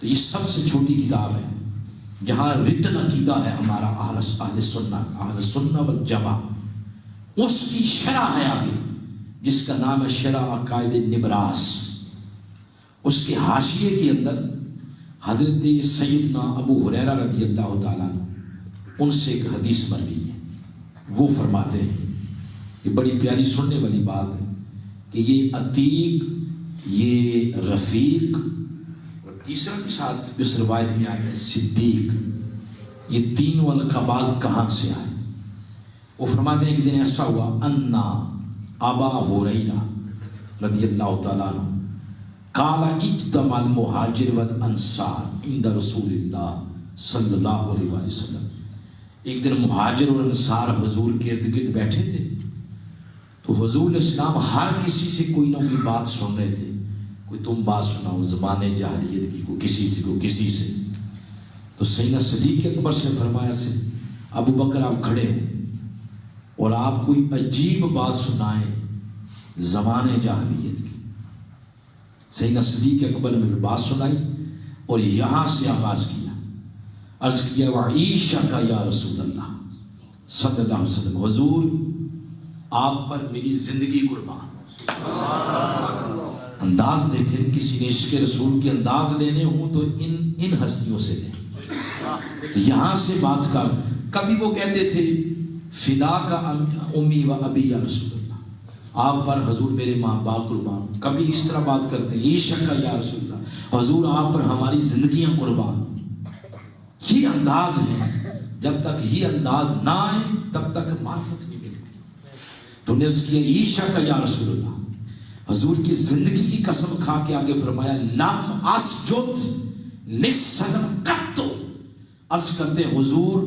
تو یہ سب سے چھوٹی کتاب ہے جہاں ریٹن عقیدہ ہے ہمارا اہل سنہ والجماع، اس کی شرح ہے آگے جس کا نام ہے شرح عقائد نبراس۔ اس کے حاشیے کے اندر حضرت سیدنا ابو ہریرہ رضی اللہ تعالیٰ عنہ، ان سے ایک حدیث مروی ہے، وہ فرماتے ہیں، یہ بڑی پیاری سننے والی بات ہے کہ یہ عتیق، یہ رفیق، اور تیسرا بھی ساتھ اس روایت میں آیا ہے صدیق، یہ تینوں القابات کہاں سے آئے؟ وہ فرماتے ہیں کہ دن ایسا ہوا انا ابا ہریرہ رضی اللہ تعالیٰ عنہ قال اجتمع المہاجر والانصار عند رسول اللہ صلی اللہ علیہ وآلہ وسلم۔ ایک دن مہاجر اور انصار حضور کے ارد گرد بیٹھے تھے، تو حضور علیہ السلام ہر کسی سے کوئی نہ کوئی بات سن رہے تھے، کوئی تم بات سناؤ زمانے جاہلیت کی، کوئی کسی سے۔ تو سیدنا صدیق اکبر سے فرمایا سے ابو بکر آپ کھڑے ہو اور آپ کوئی عجیب بات سنائیں زمانے جاہلیت کی۔ سیدنا صدیق اکبر نے مجھے بات سنائی اور یہاں سے آغاز کیا، عرض کیا وعیشہ کا یا رسول اللہ صلی اللہ علیہ وسلم، حضور آپ پر میری زندگی قربان۔ انداز دیکھیں، کسی نے عشق رسول کے انداز لینے ہوں تو ان ہستیوں سے لیں۔ تو یہاں سے بات کر، کبھی وہ کہتے تھے فدا کا امی و ابی یا رسول اللہ، آپ پر حضور میرے ماں باپ قربان۔ کبھی اس طرح بات کرتے ہیں عشق کا یا رسول اللہ، حضور آپ پر ہماری زندگیاں قربان۔ یہ انداز ہے، جب تک یہ انداز نہ آئے تب تک معرفت نہیں ملتی۔ تو نے اس کیا عشق کا یا رسول اللہ، حضور کی زندگی کی قسم کھا کے آگے فرمایا لم اسجد للصنم قط، عرض کرتے حضور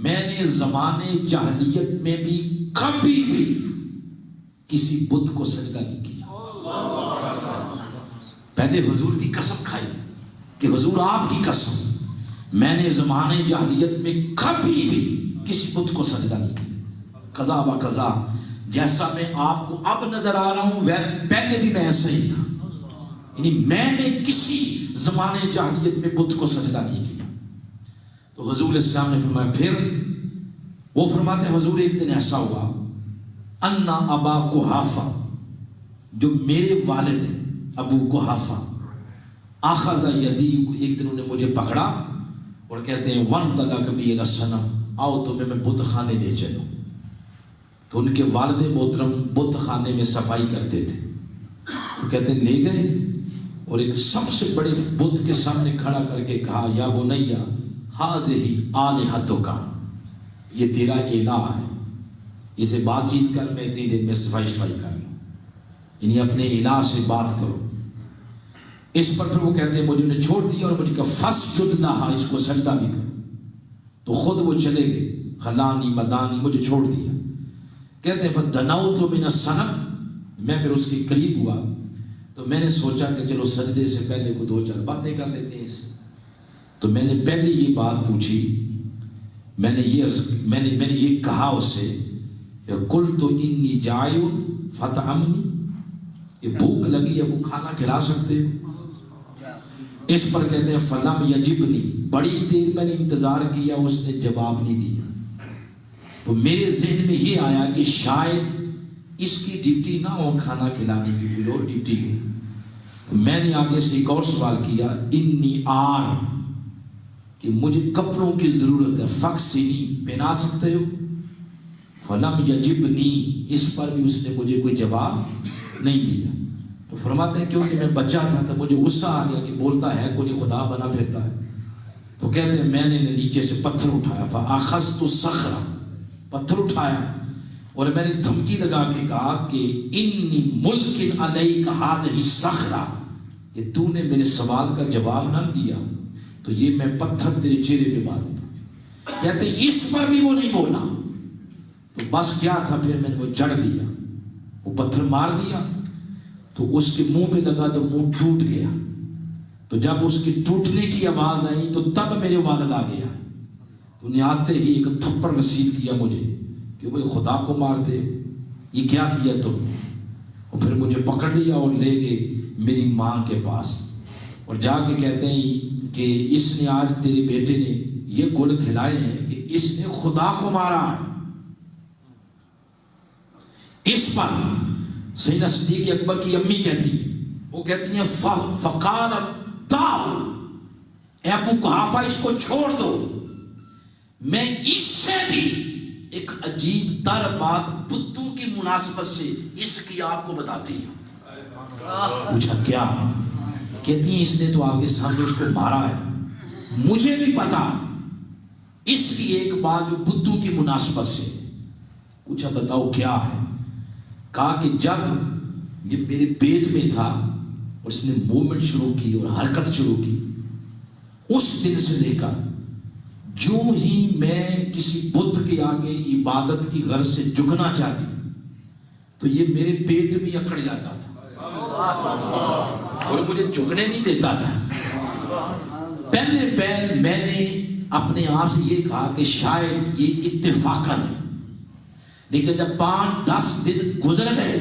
میں نے زمانے جاہلیت میں بھی کبھی بھی کسی بت کو سجدہ نہیں کیا۔ پہلے حضور کی قسم کھائی کہ حضور آپ کی قسم میں نے زمانے جاہلیت میں کبھی بھی کسی بت کو سجدہ نہیں کیا۔ قضا و قضا، جیسا میں آپ کو اب نظر آ رہا ہوں پہلے بھی میں ایسا ہی تھا، یعنی میں نے کسی زمانے جاہلیت میں بت کو سجدہ نہیں کیا۔ تو حضور علیہ السلام نے فرمایا، پھر وہ فرماتے ہیں حضور ایک دن ایسا ہوا انا ابا قحافہ، جو میرے والد ہیں ابو قحافہ، اخذ یدی، ایک دن انہوں نے مجھے پکڑا اور کہتے ہیں ون تگا کبھی السنم، آؤ تمہیں میں بت خانے لے چلوں. تو ان کے والد محترم بت خانے میں صفائی کرتے تھے. وہ کہتے ہیں لے گئے اور ایک سب سے بڑے بت کے سامنے کھڑا کر کے کہا یا بنیا ھذہ آلہتک، یہ تیرا الہ ہے، اسے بات چیت کر، میں اتنی دن میں صفائی کر لوں، یعنی اپنے الہ سے بات کرو. اس پر پھر وہ کہتے ہیں مجھے انہیں چھوڑ دیا اور مجھے کہا فسجد لہا، اس کو سجدہ بھی کرو. تو خود وہ چلے گئے، خلانی مدانی، مجھے چھوڑ دیا. کہتے ہیں فدنوت من الصنم، میں پھر اس کے قریب ہوا تو میں نے سوچا کہ چلو سجدے سے پہلے کو 2-4 باتیں کر لیتے ہیں اس سے. تو میں نے پہلی یہ بات پوچھی، میں نے یہ کہا اس سے قلت انی جائع فاطعمنی، یہ بھوک لگی ہے، وہ کھانا کھلا سکتے ہو؟ اس پر کہتے ہیں فلم یجبنی، بڑی دیر میں نے انتظار کیا، اس نے جواب نہیں دیا. تو میرے ذہن میں یہ آیا کہ شاید اس کی ڈیوٹی نہ ہو کھانا کھلانے کی، کوئی اور ڈیوٹی ہو. تو میں نے آگے سے ایک اور سوال کیا، انی آر، کہ مجھے کپڑوں کی ضرورت ہے، فکسنی، پہنا سکتے ہو؟ فلم یجبنی، اس پر بھی اس نے مجھے کوئی جواب نہیں دیا. تو فرماتے ہیں کیونکہ میں بچہ تھا تو مجھے غصہ آ گیا کہ بولتا ہے کوئی خدا بنا پھرتا ہے. تو کہتے ہیں میں نے نیچے سے پتھر اٹھایا، فاخذت الصخرہ، پتھر اٹھایا اور میں نے دھمکی لگا کے کہا کہ انی ملکن علیک ھذہ الصخرہ، کہ تو نے میرے سوال کا جواب نہ دیا تو یہ میں پتھر تیرے چہرے پہ ماروں گا. کہتے ہیں اس پر بھی وہ نہیں بولا. تو بس کیا تھا، پھر میں نے وہ جڑ دیا، وہ پتھر مار دیا تو اس کے منہ پہ لگا تو منہ ٹوٹ گیا. تو جب اس کے ٹوٹنے کی آواز آئی تو تب میرے والد آ گیا. تو نے آتے ہی ایک تھپڑ رسید کیا مجھے کہ بھائی خدا کو مارتے، یہ کیا کیا تم نے؟ اور پھر مجھے پکڑ لیا اور لے گئے میری ماں کے پاس اور جا کے کہتے ہیں کہ اس نے آج تیرے بیٹے نے یہ گل کھلائے ہیں کہ اس نے خدا کو مارا ہے. اس پر سیدنا صدیق اکبر کی امی کہتی ہیں، وہ کہتی ہیں فقالت دعو، اے ابو قحافہ اس کو چھوڑ دو. میں اس سے بھی ایک عجیب تر بات بتوں کی مناسبت سے اس کی آپ کو بتاتی ہوں. پوچھا کیا؟ کہتی ہیں اس نے تو آپ کے سامنے اس کو مارا ہے، مجھے بھی پتا اس کی ایک بات جو بتوں کی مناسبت سے. پوچھا بتاؤ کیا ہے؟ کہا کہ جب یہ میرے پیٹ میں تھا اور اس نے موومنٹ شروع کی اور حرکت شروع کی، اس دن سے لے کر جو ہی میں کسی بت کے آگے عبادت کی غرض سے جھکنا چاہتی تو یہ میرے پیٹ میں اکڑ جاتا تھا اور مجھے جھکنے نہیں دیتا تھا. پہلے پہل میں نے اپنے آپ سے یہ کہا کہ شاید یہ اتفاقاً ہے، لیکن جب 5-10 دن گزر گئے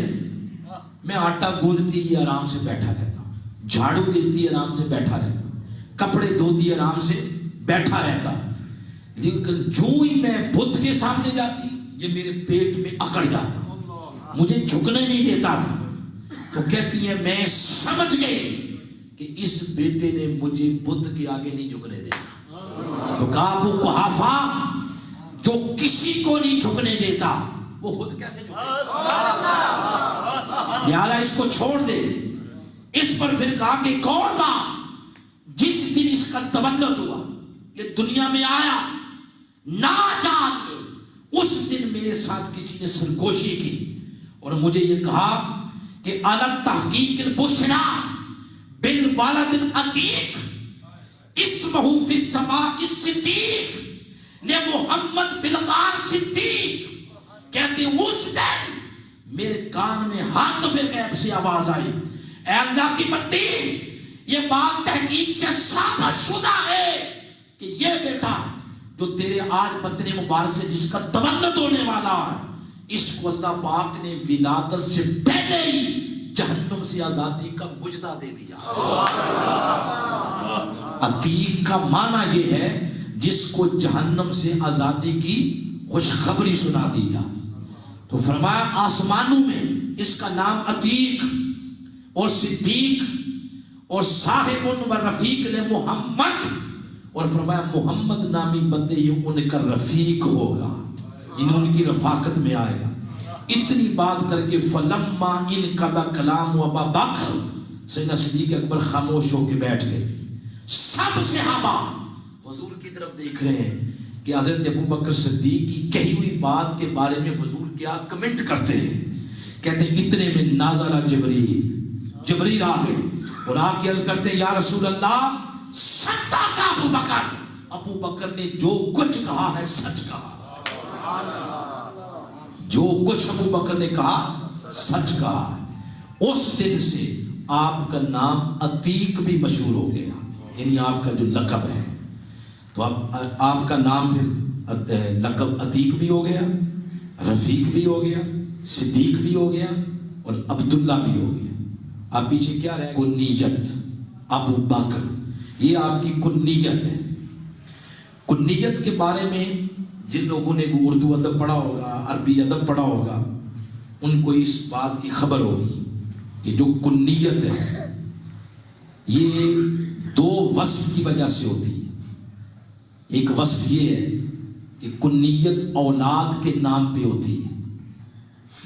میں آٹا گوندتی ہی آرام سے بیٹھا رہتا، جھاڑو دیتی آرام سے بیٹھا رہتا، کپڑے دھوتی آرام سے بیٹھا رہتا، لیکن جو ہی میں بت کے سامنے جاتی یہ میرے پیٹ میں اکڑ جاتا، مجھے جھکنے نہیں دیتا تھا. تو کہتی ہیں میں سمجھ گئی کہ اس بیٹے نے مجھے بت کے آگے نہیں جھکنے دینا. تو کہا ابو قحافہ جو کسی کو نہیں جھکنے دیتا وہ خود کیسے جھکے؟ لہذا اس کو چھوڑ دے. اس پر پھر کہا کہ ایک اور بات، جس دن اس کا تولد ہوا، یہ دنیا میں آیا، نہ جانے اس دن میرے ساتھ کسی نے سرگوشی کی اور مجھے یہ کہا کہ الگ تحقیق البشرا بالولد العتیق اسمہ فی السماء الصدیق نے محمد فی الغار صدیق. کہتے اس دن میرے کان میں ہاتھ سے غیب سے آواز آئی، اے اللہ کی بندی، یہ بات تحقیق سے ثابت شدہ ہے کہ یہ بیٹا جو تیرے آج بدن مبارک سے جس کا تولد ہونے والا ہے، اس کو اللہ پاک نے ولادت سے پہلے ہی جہنم سے آزادی کا مجدہ دے دیا. عتیق کا معنی یہ ہے جس کو جہنم سے آزادی کی خوشخبری سنا دی جائے. تو فرمایا آسمانوں میں اس کا نام عتیق اور صدیق اور صاحب و رفیق نے محمد اور فرمایا محمد نامی بندے یہ ان کا رفیق ہوگا، ان کی رفاقت میں آئے گا۔ اتنی بات کر کے فلما انقضى کلام ابا بکر، سیدنا صدیق اکبر خاموش ہو کے بیٹھ گئے۔ سب صحابہ حضور کی طرف دیکھ رہے ہیں کہ حضرت ابو بکر صدیق کی کہی ہوئی بات کے بارے میں حضور کیا کمنٹ کرتے ہیں۔ کہتے ہیں اتنے میں نازل جبریل آ گئے اور آ کے عرض کرتے ہیں یا رسول اللہ صدق ابو بکر، ابو بکر نے جو کچھ کہا ہے سچ کہا، جو کچھ ابو بکر نے کہا سچ کہا۔ اس دن سے آپ کا نام عتیق بھی مشہور ہو گیا، یعنی آپ کا جو لقب ہے، تو اب آپ کا نام پھر لقب عتیق بھی ہو گیا، رفیق بھی ہو گیا، صدیق بھی ہو گیا اور عبداللہ بھی ہو گیا۔ اب پیچھے کیا رہے؟ کنیت ابو بکر، یہ آپ کی کنیت ہے۔ کنیت کے بارے میں جن لوگوں نے اردو ادب پڑھا ہوگا، عربی ادب پڑھا ہوگا، ان کو اس بات کی خبر ہوگی کہ جو کنیت ہے یہ دو وصف کی وجہ سے ہوتی ہے۔ ایک وصف یہ ہے کہ کنیت اولاد کے نام پہ ہوتی ہے،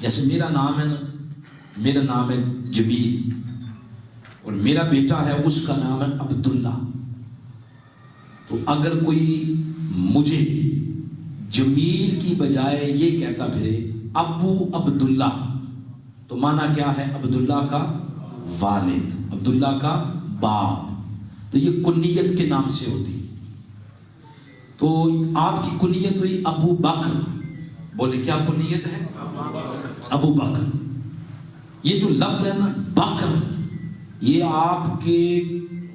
جیسے میرا نام ہے نا، میرا نام ہے جمیل اور میرا بیٹا ہے اس کا نام ہے عبداللہ، تو اگر کوئی مجھے جمیل کی بجائے یہ کہتا پھرے ابو عبداللہ، تو معنی کیا ہے؟ عبداللہ کا والد، عبداللہ کا باپ، تو یہ کنیت کے نام سے ہوتی ہے۔ تو آپ کی کنیت ہوئی ابو بکر، بولے کیا کنیت ہے؟ ابو بکر۔ یہ جو لفظ ہے نا بکر، یہ آپ کے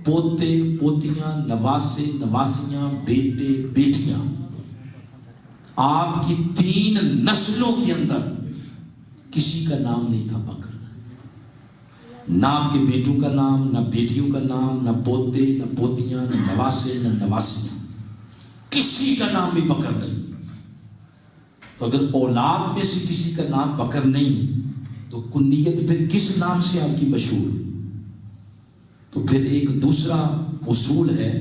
پوتے پوتیاں، نواسے نواسیاں، بیٹے بیٹیاں، آپ کی 3 نسلوں کے اندر کسی کا نام نہیں تھا بکر، نہ آپ کے بیٹوں کا نام، نہ بیٹیوں کا نام، نہ پوتے، نہ پوتیاں، نہ نواسے، نہ نواسیاں، کسی کا نام بھی بکر نہیں۔ تو اگر اولاد میں سے کسی کا نام بکر نہیں تو کنیت پھر کس نام سے آپ کی مشہور؟ تو پھر ایک دوسرا اصول ہے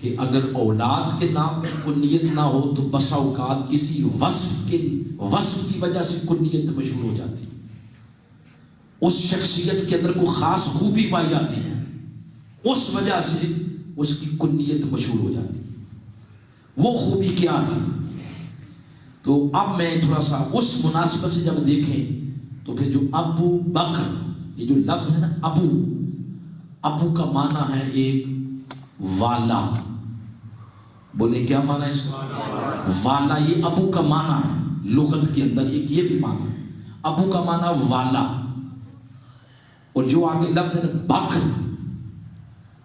کہ اگر اولاد کے نام میں کنیت نہ ہو تو بسا اوقات کسی وصف کی وجہ سے کنیت مشہور ہو جاتی ہے، اس شخصیت کے اندر کوئی خاص خوبی پائی جاتی ہے، اس وجہ سے اس کی کنیت مشہور ہو جاتی ہے۔ وہ خوبی کیا تھی؟ تو اب میں تھوڑا سا اس مناسبت سے جب دیکھیں تو پھر جو ابو بکر، یہ جو لفظ ہے نا ابو کا معنی ہے ایک والا، بولے کیا معنی ہے اس کا؟ والا، یہ ابو کا معنی ہے لغت کے اندر، ایک یہ بھی معنی ہے ابو کا معنی والا۔ اور جو آگے لفظ ہے نا بکر،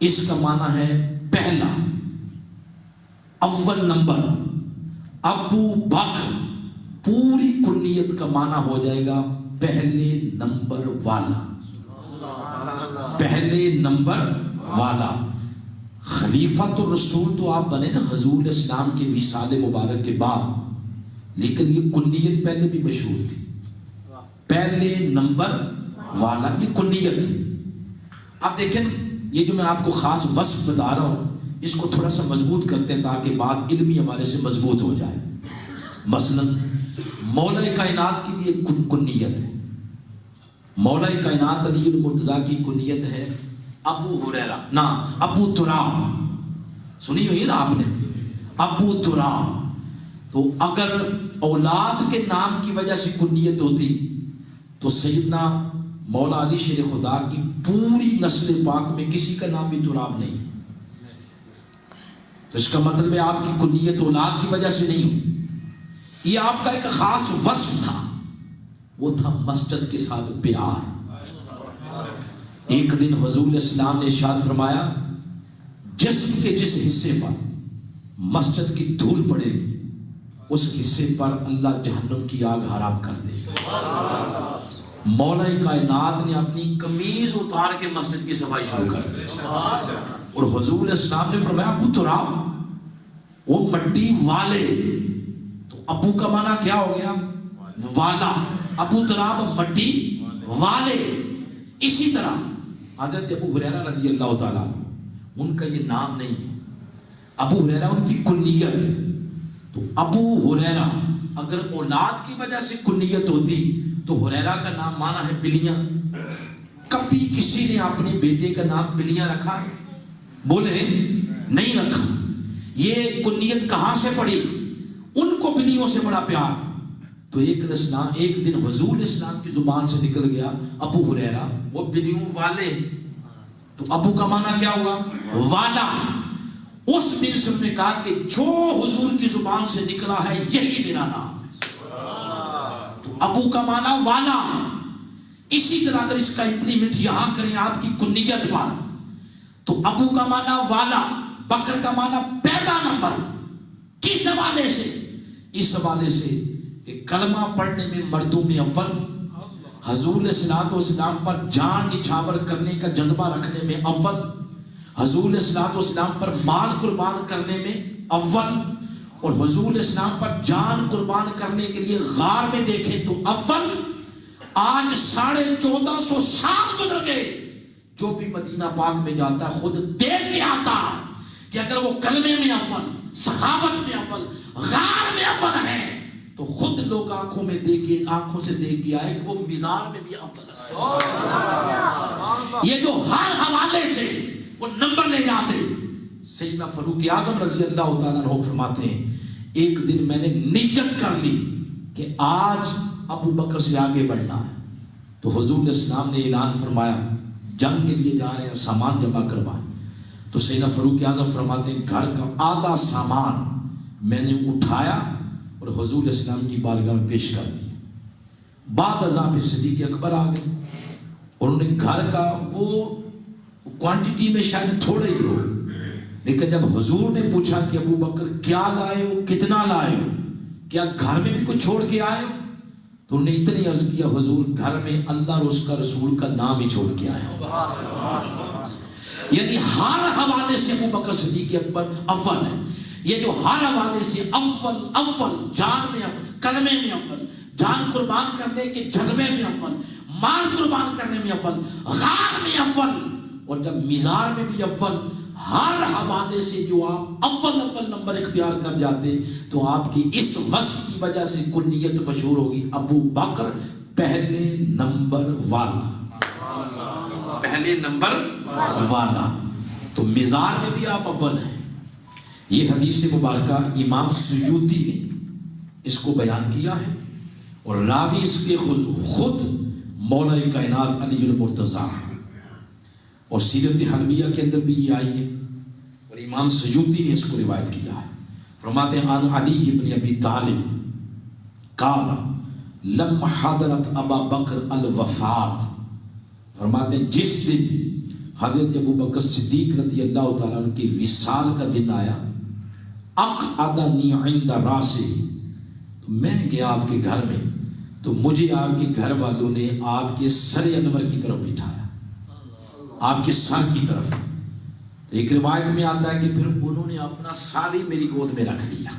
اس کا معنی ہے پہلا، اول نمبر۔ ابو بکر پوری کنیت کا معنی ہو جائے گا پہلے نمبر والا، پہلے نمبر والا۔ خلیفۃ الرسول تو آپ بنے نا حضور اسلام کے وصال مبارک کے بعد، لیکن یہ کنیت پہلے بھی مشہور تھی، پہلے نمبر والا، یہ کنیت تھی۔ اب دیکھیں یہ جو میں آپ کو خاص وصف بتا رہا ہوں اس کو تھوڑا سا مضبوط کرتے ہیں تاکہ بات علمی حوالے سے مضبوط ہو جائے۔ مثلا مولا کائنات کی بھی ایک کنیت ہے، مولا کائنات علی المرتضیٰ کی کنیت ہے ابو ہریرہ، نہ ابو تراب، سنی ہوئی نا آپ نے، ابو تراب۔ تو اگر اولاد کے نام کی وجہ سے کنیت ہوتی تو سیدنا مولا علی شیر خدا کی پوری نسل پاک میں کسی کا نام بھی تراب نہیں، تو اس کا مطلب ہے آپ کی کنیت اولاد کی وجہ سے نہیں ہوئی، یہ آپ کا ایک خاص وصف تھا، وہ تھا مسجد کے ساتھ پیار۔ ایک دن حضور اسلام نے ارشاد فرمایا جسم کے جس حصے پر مسجد کی دھول پڑے گی اس حصے پر اللہ جہنم کی آگ حرام کر دے گا۔ مولا کائنات نے اپنی قمیض اتار کے مسجد کی صفائی شروع کر دی اور حضور اسلام نے فرمایا ابو تراب، وہ مٹی والے، تو ابو کا معنی کیا ہو گیا؟ والا، ابو تراب مٹی والے۔ اسی طرح حضرت ابو ہریرہ رضی اللہ تعالیٰ ان کا یہ نام نہیں ہے، ابو ہریرہ ان کی کنیت ہے. تو ابو ہریرہ اگر اولاد کی وجہ سے کنیت ہوتی تو ہریرہ کا نام مانا ہے بلیاں. کبھی کسی نے اپنے بیٹے کا نام بلیاں رکھا؟ بولے نہیں رکھا. یہ کنیت کہاں سے پڑی؟ ان کو بلیوں سے بڑا پیار. تو ایک دن حضور اسلام کی زبان سے نکل گیا ابو ہریرہ، وہ بلیوں والے. تو ابو کا معنی کیا ہوا؟ والا. اس دن سے نے کہا کہ جو حضور کی زبان سے نکلا ہے یہی میرا نام. تو ابو کا معنی والا. اسی طرح اگر اس کا امپلیمنٹ یہاں کریں آپ کی کنیت پر، تو ابو کا معنی والا، بکر کا معنی پہلا نمبر. کس حوالے سے؟ اس حوالے سے کہ کلمہ پڑھنے میں مردوں میں اول، حضور علیہ الصلوۃ والسلام پر جان نچھاور کرنے کا جذبہ رکھنے میں اول، حضور علیہ الصلوۃ والسلام پر مال قربان کرنے میں اول، اور حضور علیہ السلام پر جان قربان کرنے کے لیے غار میں دیکھیں تو اول. آج 1450 سال گزر گئے، جو بھی مدینہ پاک میں جاتا ہے خود دیکھ کے آتا کہ اگر وہ کلمے میں اول، سخاوت میں اول، غار میں اول ہے تو خود لوگ آنکھوں سے دیکھ کے آئے کہ وہ مزار میں بھی اول ہے. یہ جو ہر حوالے سے وہ نمبر لے جاتے. سیدنا فاروق اعظم رضی اللہ تعالیٰ عنہ فرماتے ہیں ایک دن میں نے نیت کر لی کہ آج ابو بکر سے آگے بڑھنا ہے. تو حضور علیہ السلام نے اعلان فرمایا جنگ کے لیے جا رہے ہیں، سامان جمع کروائیں. تو سیدنا فاروق اعظم فرماتے ہیں گھر کا آدھا سامان میں نے اٹھایا اور حضور علیہ السلام کی بارگاہ میں پیش کر دیا. بعد ازاں پہ صدیق اکبر آ گئے اور انہوں نے گھر کا وہ کوانٹٹی میں شاید تھوڑے ہی ہو، لیکن جب حضور نے پوچھا کہ ابو بکر کیا لائے ہو، کتنا لائے ہو، کیا گھر میں بھی کچھ چھوڑ کے آئے ہو؟ تو انہوں نے اتنی عرض کیا حضور گھر میں اللہ اور اس کا رسول کا نام ہی چھوڑ کے آئے ہو. یعنی ہر حوالے سے ابو بکر صدیق اکبر اول ہے. یہ جو ہر حوالے سے اول، جان میں اول، کلمے میں اول، جان قربان کرنے کے جذبے میں اول، مال قربان کرنے میں اول، غار میں اول، اور جب مزار میں بھی اول، ہر حوالے سے جو آپ اول نمبر اختیار کر جاتے تو آپ کی اس وصف کی وجہ سے کنیت مشہور ہوگی ابو بکر پہلے نمبر والا. پہلے نمبر والا. تو مزار میں بھی آپ اول ہیں. یہ حدیث مبارکہ امام سیوطی نے اس کو بیان کیا ہے اور راوی اس کے خود مولا کائنات علی المرتضیٰ، اور سیرت حلبیہ کے اندر بھی یہ آئی ہے اور امام سیوطی نے اس کو روایت کیا ہے. فرماتے ہیں عن علی بن ابی طالب قال لما حضرت ابا بکر الوفات، فرماتے ہیں جس دن حضرت ابو بکر صدیق رضی اللہ تعالیٰ عنہ کے وصال کا دن آیا، اقعدنی عند راسہ، تو میں گیا آپ کے گھر میں تو مجھے آپ کے گھر والوں نے آپ کے سر انور کی طرف بٹھایا، آپ کے سر کی طرف. تو ایک روایت میں آتا ہے کہ پھر انہوں نے اپنا ساری میری گود میں رکھ لیا.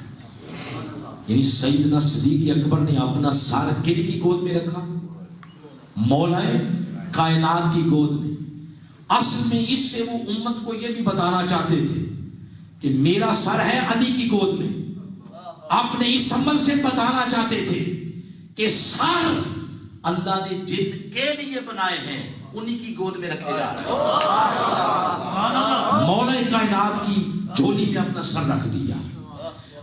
یعنی سیدنا صدیق اکبر نے اپنا سار کن کی گود میں رکھا؟ مولا کائنات کی گود میں. اصل میں اس سے وہ امت کو یہ بھی بتانا چاہتے تھے کہ میرا سر ہے علی کی گود میں. اپنے اس عمل سے بتانا چاہتے تھے کہ سر اللہ نے جن کے لیے بنائے ہیں انہی کی گود میں رکھے جا رہے ہیں. مولا کائنات کی جھولی میں اپنا سر رکھ دیا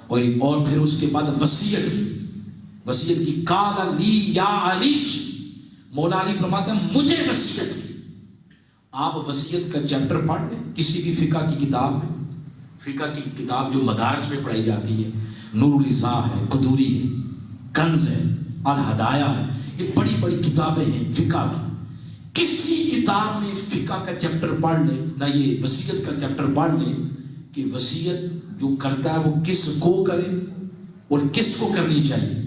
اور پھر اس کے بعد وصیت کی قال لی یا علی، مولا علی فرماتے ہیں مجھے وصیت کی. آپ وصیت کا چیپٹر پڑھ لیں کسی بھی فقہ کی کتاب میں. فقہ کی کتاب جو مدارس میں پڑھائی جاتی ہے، نور الاضاء ہے، قدوری ہے، کنز ہے، الہدایہ ہے، یہ بڑی بڑی کتابیں ہیں فقہ کی. کسی کتاب میں فقہ کا چیپٹر پڑھ لیں، نہ یہ وصیت کا چیپٹر پڑھ لیں کہ وصیت جو کرتا ہے وہ کس کو کرے اور کس کو کرنی چاہیے.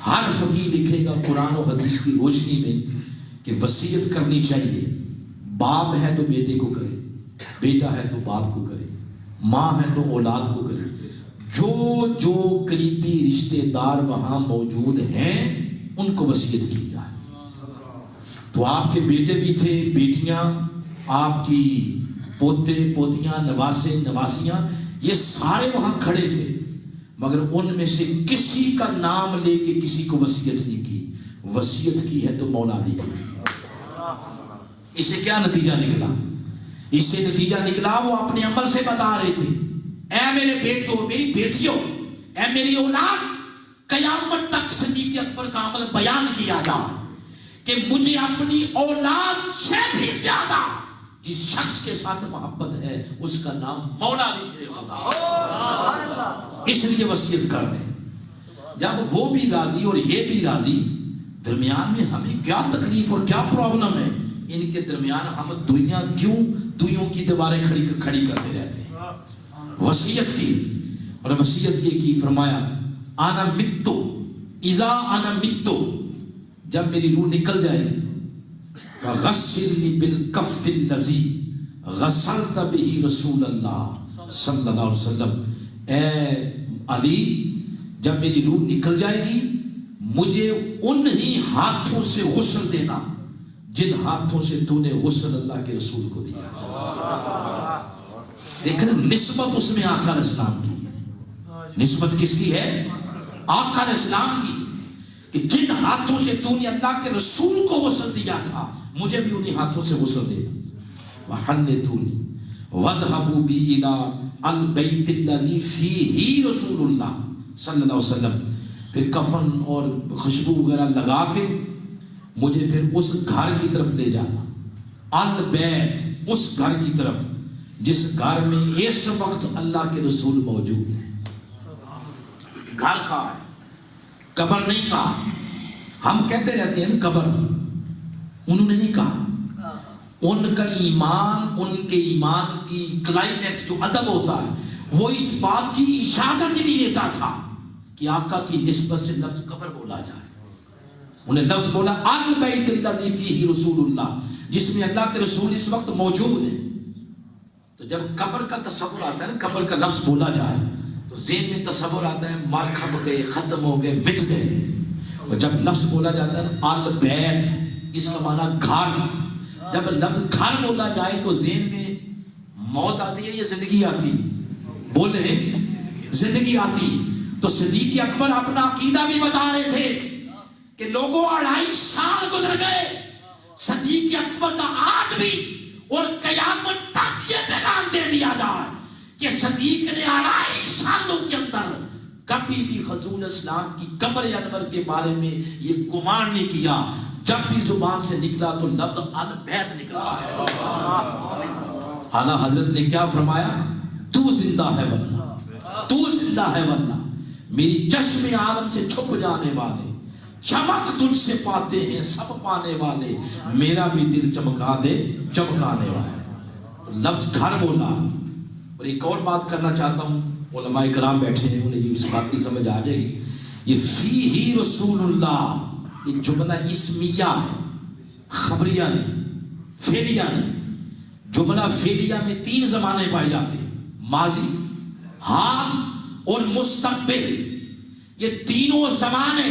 ہر فقیہ لکھے گا قرآن و حدیث کی روشنی میں کہ وصیت کرنی چاہیے. باپ ہے تو بیٹے کو کرے، بیٹا ہے تو باپ کو کرے، ماں ہے تو اولاد کو کرے. جو قریبی رشتہ دار وہاں موجود ہیں ان کو وصیت کی جائے. تو آپ کے بیٹے بھی تھے، بیٹیاں، آپ کی پوتے پوتیاں، نواسے نواسیاں، یہ سارے وہاں کھڑے تھے مگر ان میں سے کسی کا نام لے کے کسی کو وصیت نہیں کی. وصیت کی ہے تو مولا نے کی. اسے کیا نتیجہ نکلا؟ اس سے نتیجہ نکلا وہ اپنے عمل سے بتا رہے تھے اے میرے بیٹوں میری بیٹیوں اے میری اولاد قیامت تک صدیق اکبر کا عمل بیان کیا جا کہ مجھے اپنی اولاد سے بھی زیادہ جس شخص کے ساتھ محبت ہے اس کا نام مولا علی خدا. اس لیے وصیت کر رہے ہیں. جب وہ بھی راضی اور یہ بھی راضی درمیان میں ہمیں کیا تکلیف اور کیا پرابلم ہے؟ ان کے درمیان ہم دنیا کیوں دوئیوں کی دیواریں کھڑی کرتے رہتے ہیں؟ وصیت کی اور وصیت یہ کی فرمایا انا متو اذا انا متو جب میری روح نکل جائے گی فغسلنی بالکف الذی غسلت به رسول اللہ صلی اللہ علیہ وسلم. اے علی جب میری روح نکل جائے گی مجھے انہی ہاتھوں سے غسل دینا جن ہاتھوں سے تو نے غسل اللہ کے رسول کو دیا تھا. لیکن نسبت اس میں آقا علیہ السلام کی ہے. نسبت کس کی ہے؟ آقا علیہ السلام کی کہ جن ہاتھوں سے تو نے اللہ کے رسول کو غسل دیا تھا مجھے بھی انہی ہاتھوں سے غسل دینا. وحنتونی وذهبوا بی الی البیت الذی فیہ رسول اللہ صلی اللہ علیہ وسلم. پھر کفن اور خوشبو وغیرہ لگا کے مجھے پھر اس گھر کی طرف لے جانا. البیت اس گھر کی طرف جس گھر میں اس وقت اللہ کے رسول موجود ہے. گھر کہاں ہے؟ قبر نہیں کہا. ہم کہتے رہتے ہیں قبر, انہوں نے نہیں کہا. ان کا ایمان ان کے ایمان کی کلائمیکس جو ادب ہوتا ہے وہ اس بات کی اجازت ہی نہیں دیتا تھا کہ آقا کی نسبت سے لفظ قبر بولا جائے. انہیں لفظ بولا البیت الذی فیہ رسول اللہ جس میں اللہ کے رسول اس وقت موجود ہے. تو جب قبر کا تصور آتا ہے نا, قبر کا لفظ بولا جائے تو ذہن میں تصور آتا ہے مار کھپ گئے, ختم ہو گئے, مٹ گئے. اور جب لفظ بولا جاتا ہے نا البیت اس کا معنی گھر, جب لفظ گھر بولا جائے تو ذہن میں موت آتی ہے یا زندگی آتی؟ بولے زندگی آتی. تو صدیق اکبر اپنا عقیدہ بھی بتا رہے تھے کہ لوگوں 2.5 سال گزر گئے. صدیق اکبر کا آج بھی اور قیامت تک یہ پیغام دے دیا جائے کہ صدیق نے 2.5 سالوں کے اندر کبھی بھی حضور اسلام کی قبر انور کے بارے میں یہ گمان نہیں کیا. جب بھی زبان سے نکلا تو لفظ البیت نکلا ہے. اعلیٰ حضرت نے کیا فرمایا؟ تو زندہ ہے ورنہ, تو زندہ ہے ورنہ میری چشم عالم سے چھپ جانے والے, چمک تجھ سے پاتے ہیں سب پانے والے, میرا بھی دل چمکا دے چمکانے والے. لفظ گھر بولا. اور ایک اور بات کرنا چاہتا ہوں, علماء کرام بیٹھے ہیں انہیں یہ اس بات کی سمجھ آ جائے گی. یہ فیہ رسول اللہ یہ جملہ اسمیہ ہے, خبریہ نہیں, فعلیہ نہیں. جملہ فعلیہ میں 3 زمانے پائے جاتے ہیں, ماضی, حال اور مستقبل. یہ تینوں زمانے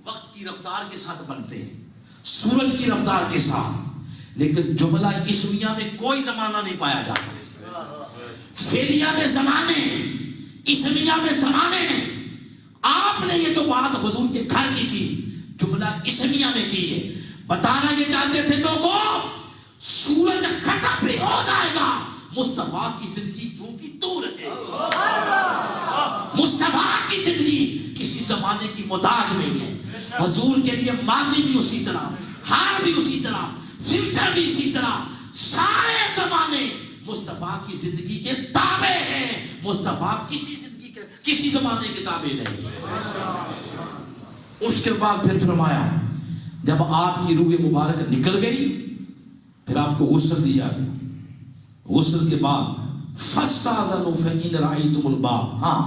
وقت کی رفتار کے ساتھ بنتے ہیں, سورج کی رفتار کے ساتھ. لیکن جملہ اسمیہ میں کوئی زمانہ نہیں پایا جاتا. فعلیہ میں زمانے, اسمیہ میں زمانے ہیں. آپ نے یہ جو بات حضور کے گھر کی جملہ اسمیہ میں کی ہے. بتانا یہ چاہتے تھے لوگوں سورج ختم بھی ہو جائے گا, مصطفیٰ کی زندگی جو کی تو رہے. مصطفیٰ کی زندگی کسی زمانے کی محتاج نہیں ہے. حضور کے لیے ماضی بھی اسی طرح, حال بھی اسی طرح, فیوچر بھی اسی طرح, سارے زمانے مصطفیٰ کی زندگی کے تابع ہیں. مصطفیٰ کسی زندگی کے کسی زمانے کے تابع نہیں. اس کے بعد پھر فرمایا جب آپ کی روح مبارک نکل گئی پھر آپ کو غسل دیا گیا. غسل کے بعد فاستأذنوا فإن رأيتم الباب. ہاں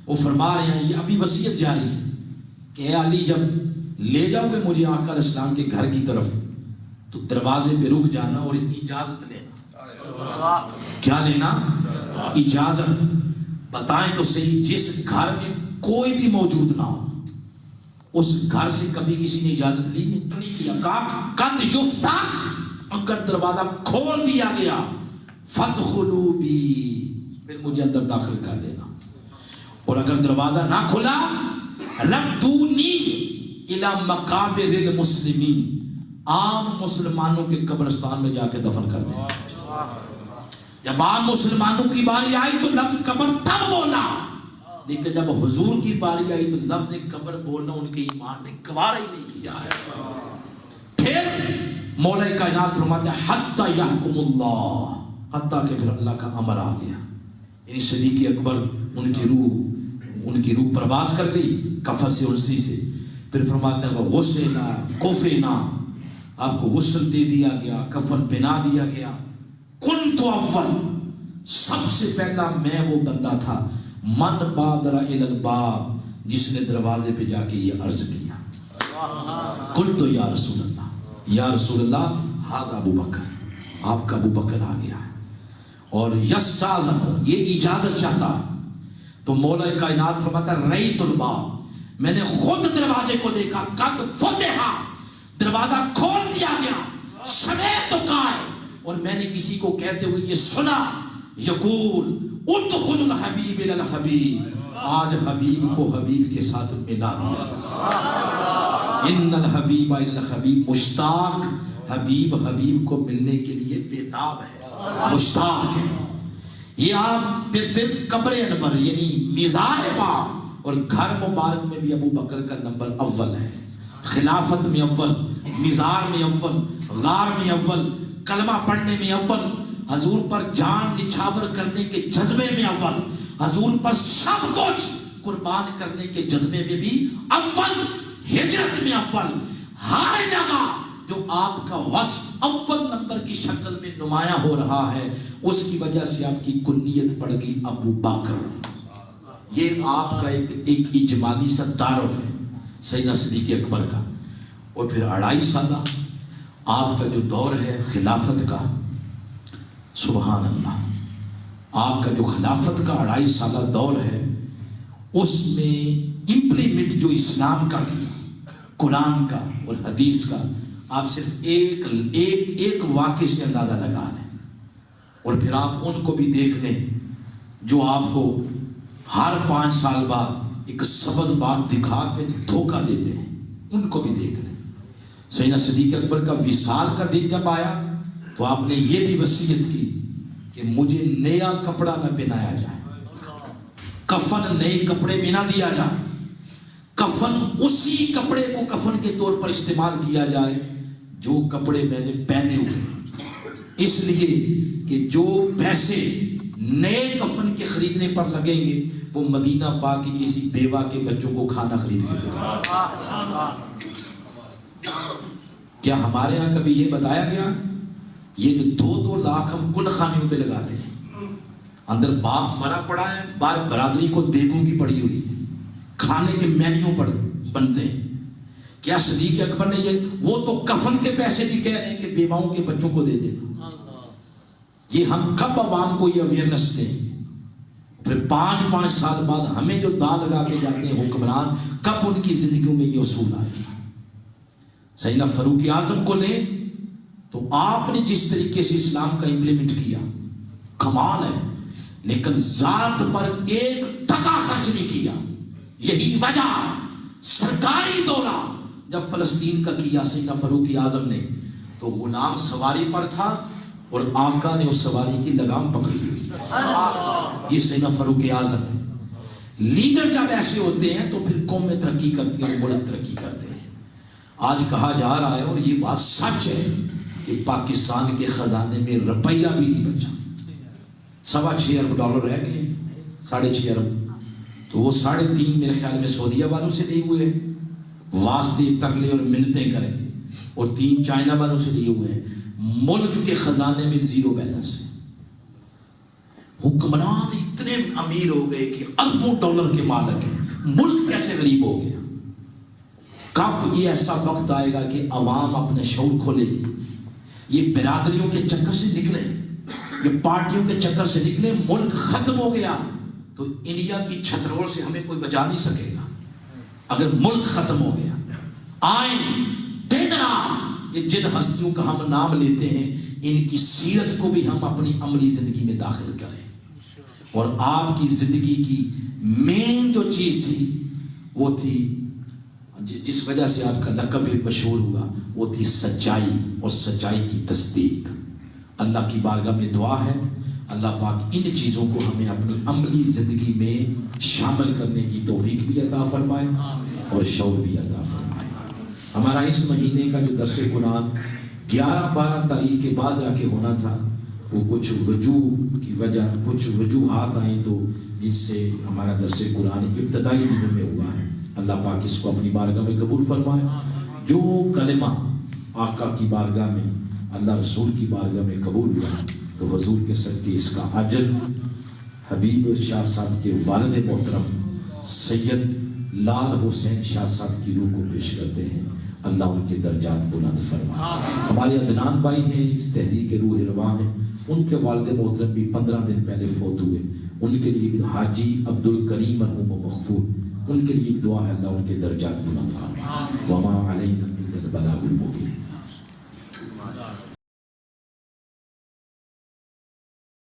وہ فرما رہے ہیں یہ ابھی وصیت جاری ہے کہ اے علی جب لے جاؤ گے مجھے آقا علیہ السلام کے گھر کی طرف تو دروازے پہ رک جانا اور اجازت لینا. کیا لینا؟ اجازت. بتائیں تو صحیح, جس گھر میں کوئی بھی موجود نہ ہو اس گھر سے کبھی کسی نے اجازت لی نہیں کیا. قد یفتح, اگر دروازہ کھول دیا گیا فادخلوا بی, پھر مجھے اندر داخل کر دینا، اور اگر دروازہ نہ کھلا ردونی الی مقابر المسلمین، عام مسلمانوں کے قبرستان میں جا کے دفن کر دینا۔ جب عام مسلمانوں کی باری آئی تو لفظ قبر تب بولا، لیکن جب حضور کی باری آئی تو لفظ قبر بولنا ان کے ایمان نے گوارا ہی نہیں کیا ہے۔ پھر مولا کائنات فرماتے ہیں حتی یحکم اللہ، حتیٰ کہ پھر اللہ کا امر آ گیا، یعنی صدیق اکبر ان کی روح پرواز کر گئی کفن سے انسی سے۔ پھر فرماتے ہیں وہ غسلا کفنا، آپ کو غسل دے دیا گیا، کفن پہنا دیا گیا۔ کنت اول، سب سے پہلا میں وہ بندہ تھا، من بادر الی الباب، جس نے دروازے پہ جا کے یہ عرض کیا، قلت یا رسول اللہ، یا رسول اللہ ھذا ابو بکر، آپ کا ابو بکر آ گیا ہے۔ اور یستاذن، یہ اجازت چاہتا، تو مولا کائنات فرماتا رأیت الباب، میں نے خود دروازے کو دیکھا، قد فتح، دروازہ کھول دیا گیا، سمیت قائم، اور میں نے کسی کو کہتے ہوئے یہ سنا، یقول ادخل الحبیب الی الحبیب، آج حبیب کو حبیب کے ساتھ ملا دیا، ان الحبیب الی الحبیب مشتاق، حبیب کو ملنے کے لیے بیتاب ہے، مشتاق ہے۔ یہ آپ پھر قبر انور یعنی مزار پاک اور گھر مبارک میں بھی ابو بکر کا نمبر اول ہے، خلافت میں اول، مزار میں اول، غار میں اول، کلمہ پڑھنے میں اول، حضور پر جان نچھاور کرنے کے جذبے میں اول، حضور پر سب کچھ قربان کرنے کے جذبے میں بھی اول، ہجرت میں اول، ہر جگہ جو آپ کا وصف اول نمبر کی شکل میں نمایاں ہو رہا ہے، اس کی وجہ سے آپ کی کنیت پڑ گئی ابو بکر۔ یہ آپ کا ایک اجمالی سا تعارف ہے سیدنا صدیق اکبر کا۔ اور پھر 2.5 سالہ آپ کا جو دور ہے خلافت کا، سبحان اللہ، آپ کا جو خلافت کا 2.5 سالہ دور ہے، اس میں امپلیمنٹ جو اسلام کا کیا، قرآن کا اور حدیث کا، آپ صرف ایک واقعے سے اندازہ لگا لیں، اور پھر آپ ان کو بھی دیکھ لیں جو آپ کو ہر 5 سال بعد ایک سبز باغ دکھا کے دھوکہ دیتے ہیں، ان کو بھی دیکھ لیں۔ سیدنا صدیق اکبر کا وصال کا دن جب آیا تو آپ نے یہ بھی وصیت کی کہ مجھے نیا کپڑا نہ پہنایا جائے، کفن نئے کپڑے میں نہ دیا جائے، کفن اسی کپڑے کو کفن کے طور پر استعمال کیا جائے جو کپڑے میں نے پہنے ہوئے، اس لیے کہ جو پیسے نئے کفن کے خریدنے پر لگیں گے وہ مدینہ پاک کی کسی بیوہ کے بچوں کو کھانا خرید کے دے گا۔ کیا ہمارے ہاں کبھی یہ بتایا گیا؟ یہ جو 2-2 لاکھ ہم کل خانیوں پہ لگاتے ہیں، اندر باپ مرا پڑا ہے، بار برادری کو دیگوں کی پڑی ہوئی ہے، کھانے کے مینیو پر بنتے ہیں، کیا صدیق اکبر نے وہ تو کفن کے پیسے بھی کہہ رہے ہیں کہ بیواؤں کے بچوں کو دے دیتا؟ یہ ہم کب عوام کو یہ اویئرنس دیں؟ پھر 5 سال بعد ہمیں جو داد لگا کے جاتے ہیں حکمران، کب ان کی زندگیوں میں یہ اصول آئے؟ سیدنا فاروق اعظم کو لیں تو آپ نے جس طریقے سے اسلام کا امپلیمنٹ کیا کمال ہے، لیکن ذات پر 1 ٹکا خرچ نہیں کیا۔ یہی وجہ سرکاری دورہ جب فلسطین کا کیا سیدنا فاروق اعظم نے تو غلام سواری پر تھا اور آقا نے اس سواری کی لگام پکڑی ہوئی، یہ سیدنا فاروق اعظم ہے۔ لیڈر جب ایسے ہوتے ہیں تو پھر قومیں ترقی کرتی ہیں، ملک ترقی کرتے ہیں۔ آج کہا جا رہا ہے اور یہ بات سچ ہے کہ پاکستان کے خزانے میں روپیہ بھی نہیں بچا، $6.25 ارب رہ گئے، 6.5 ارب، تو وہ 3.5 میرے خیال میں سعودیہ والوں سے لیے ہوئے ہیں، واسطے ترلے اور منتیں کریں گے، اور 3 چائنا والوں سے لیے ہوئے ہیں۔ ملک کے خزانے میں 0 بیلنس ہے۔ حکمران اتنے امیر ہو گئے کہ اربوں ڈالر کے مالک ہیں، ملک کیسے غریب ہو گیا؟ کب یہ ایسا وقت آئے گا کہ عوام اپنے شعور کھولے گی؟ یہ برادریوں کے چکر سے نکلے، یہ پارٹیوں کے چکر سے نکلے، ملک ختم ہو گیا تو انڈیا کی چھترول سے ہمیں کوئی بچا نہیں سکے گا۔ اگر ملک ختم ہو گیا، آئیں دن رات یہ جن ہستیوں کا ہم نام لیتے ہیں ان کی سیرت کو بھی ہم اپنی عملی زندگی میں داخل کریں، اور آپ کی زندگی کی مین جو چیز تھی وہ تھی جس وجہ سے آپ کا لقب بھی مشہور ہوا، وہ تھی سچائی اور سچائی کی تصدیق۔ اللہ کی بارگاہ میں دعا ہے اللہ پاک ان چیزوں کو ہمیں اپنی عملی زندگی میں شامل کرنے کی توفیق بھی عطا فرمائے اور شعور بھی عطا فرمائے۔ ہمارا اس مہینے کا جو درس قرآن 11-12 تاریخ کے بعد جا کے ہونا تھا، وہ کچھ وجوہ کی وجہ، کچھ وجوہات آئیں تو جس سے ہمارا درس قرآن ابتدائی دنوں میں ہوا ہے۔ اللہ پاک اس کو اپنی بارگاہ میں قبول فرمائے۔ جو کلمہ آقا کی بارگاہ میں، اللہ رسول کی بارگاہ میں قبول ہوا تو حضور کے صدقے اس کا اجر حبیب شاہ صاحب کے والد محترم سید لال حسین شاہ صاحب کی روح کو پیش کرتے ہیں۔ اللہ ان کے درجات بلند فرمائے۔ ہمارے عدنان بھائی ہیں، اس تحریک روح رواں ہیں، ان کے والد محترم بھی 15 دن پہلے فوت ہوئے، ان کے لیے حاجی عبد الکریم مرحوم و مغفور، ان کے لیے دعا ہے اللہ ان کے درجات بلند فرمائے۔ وما علینا الا البلاغ المبین۔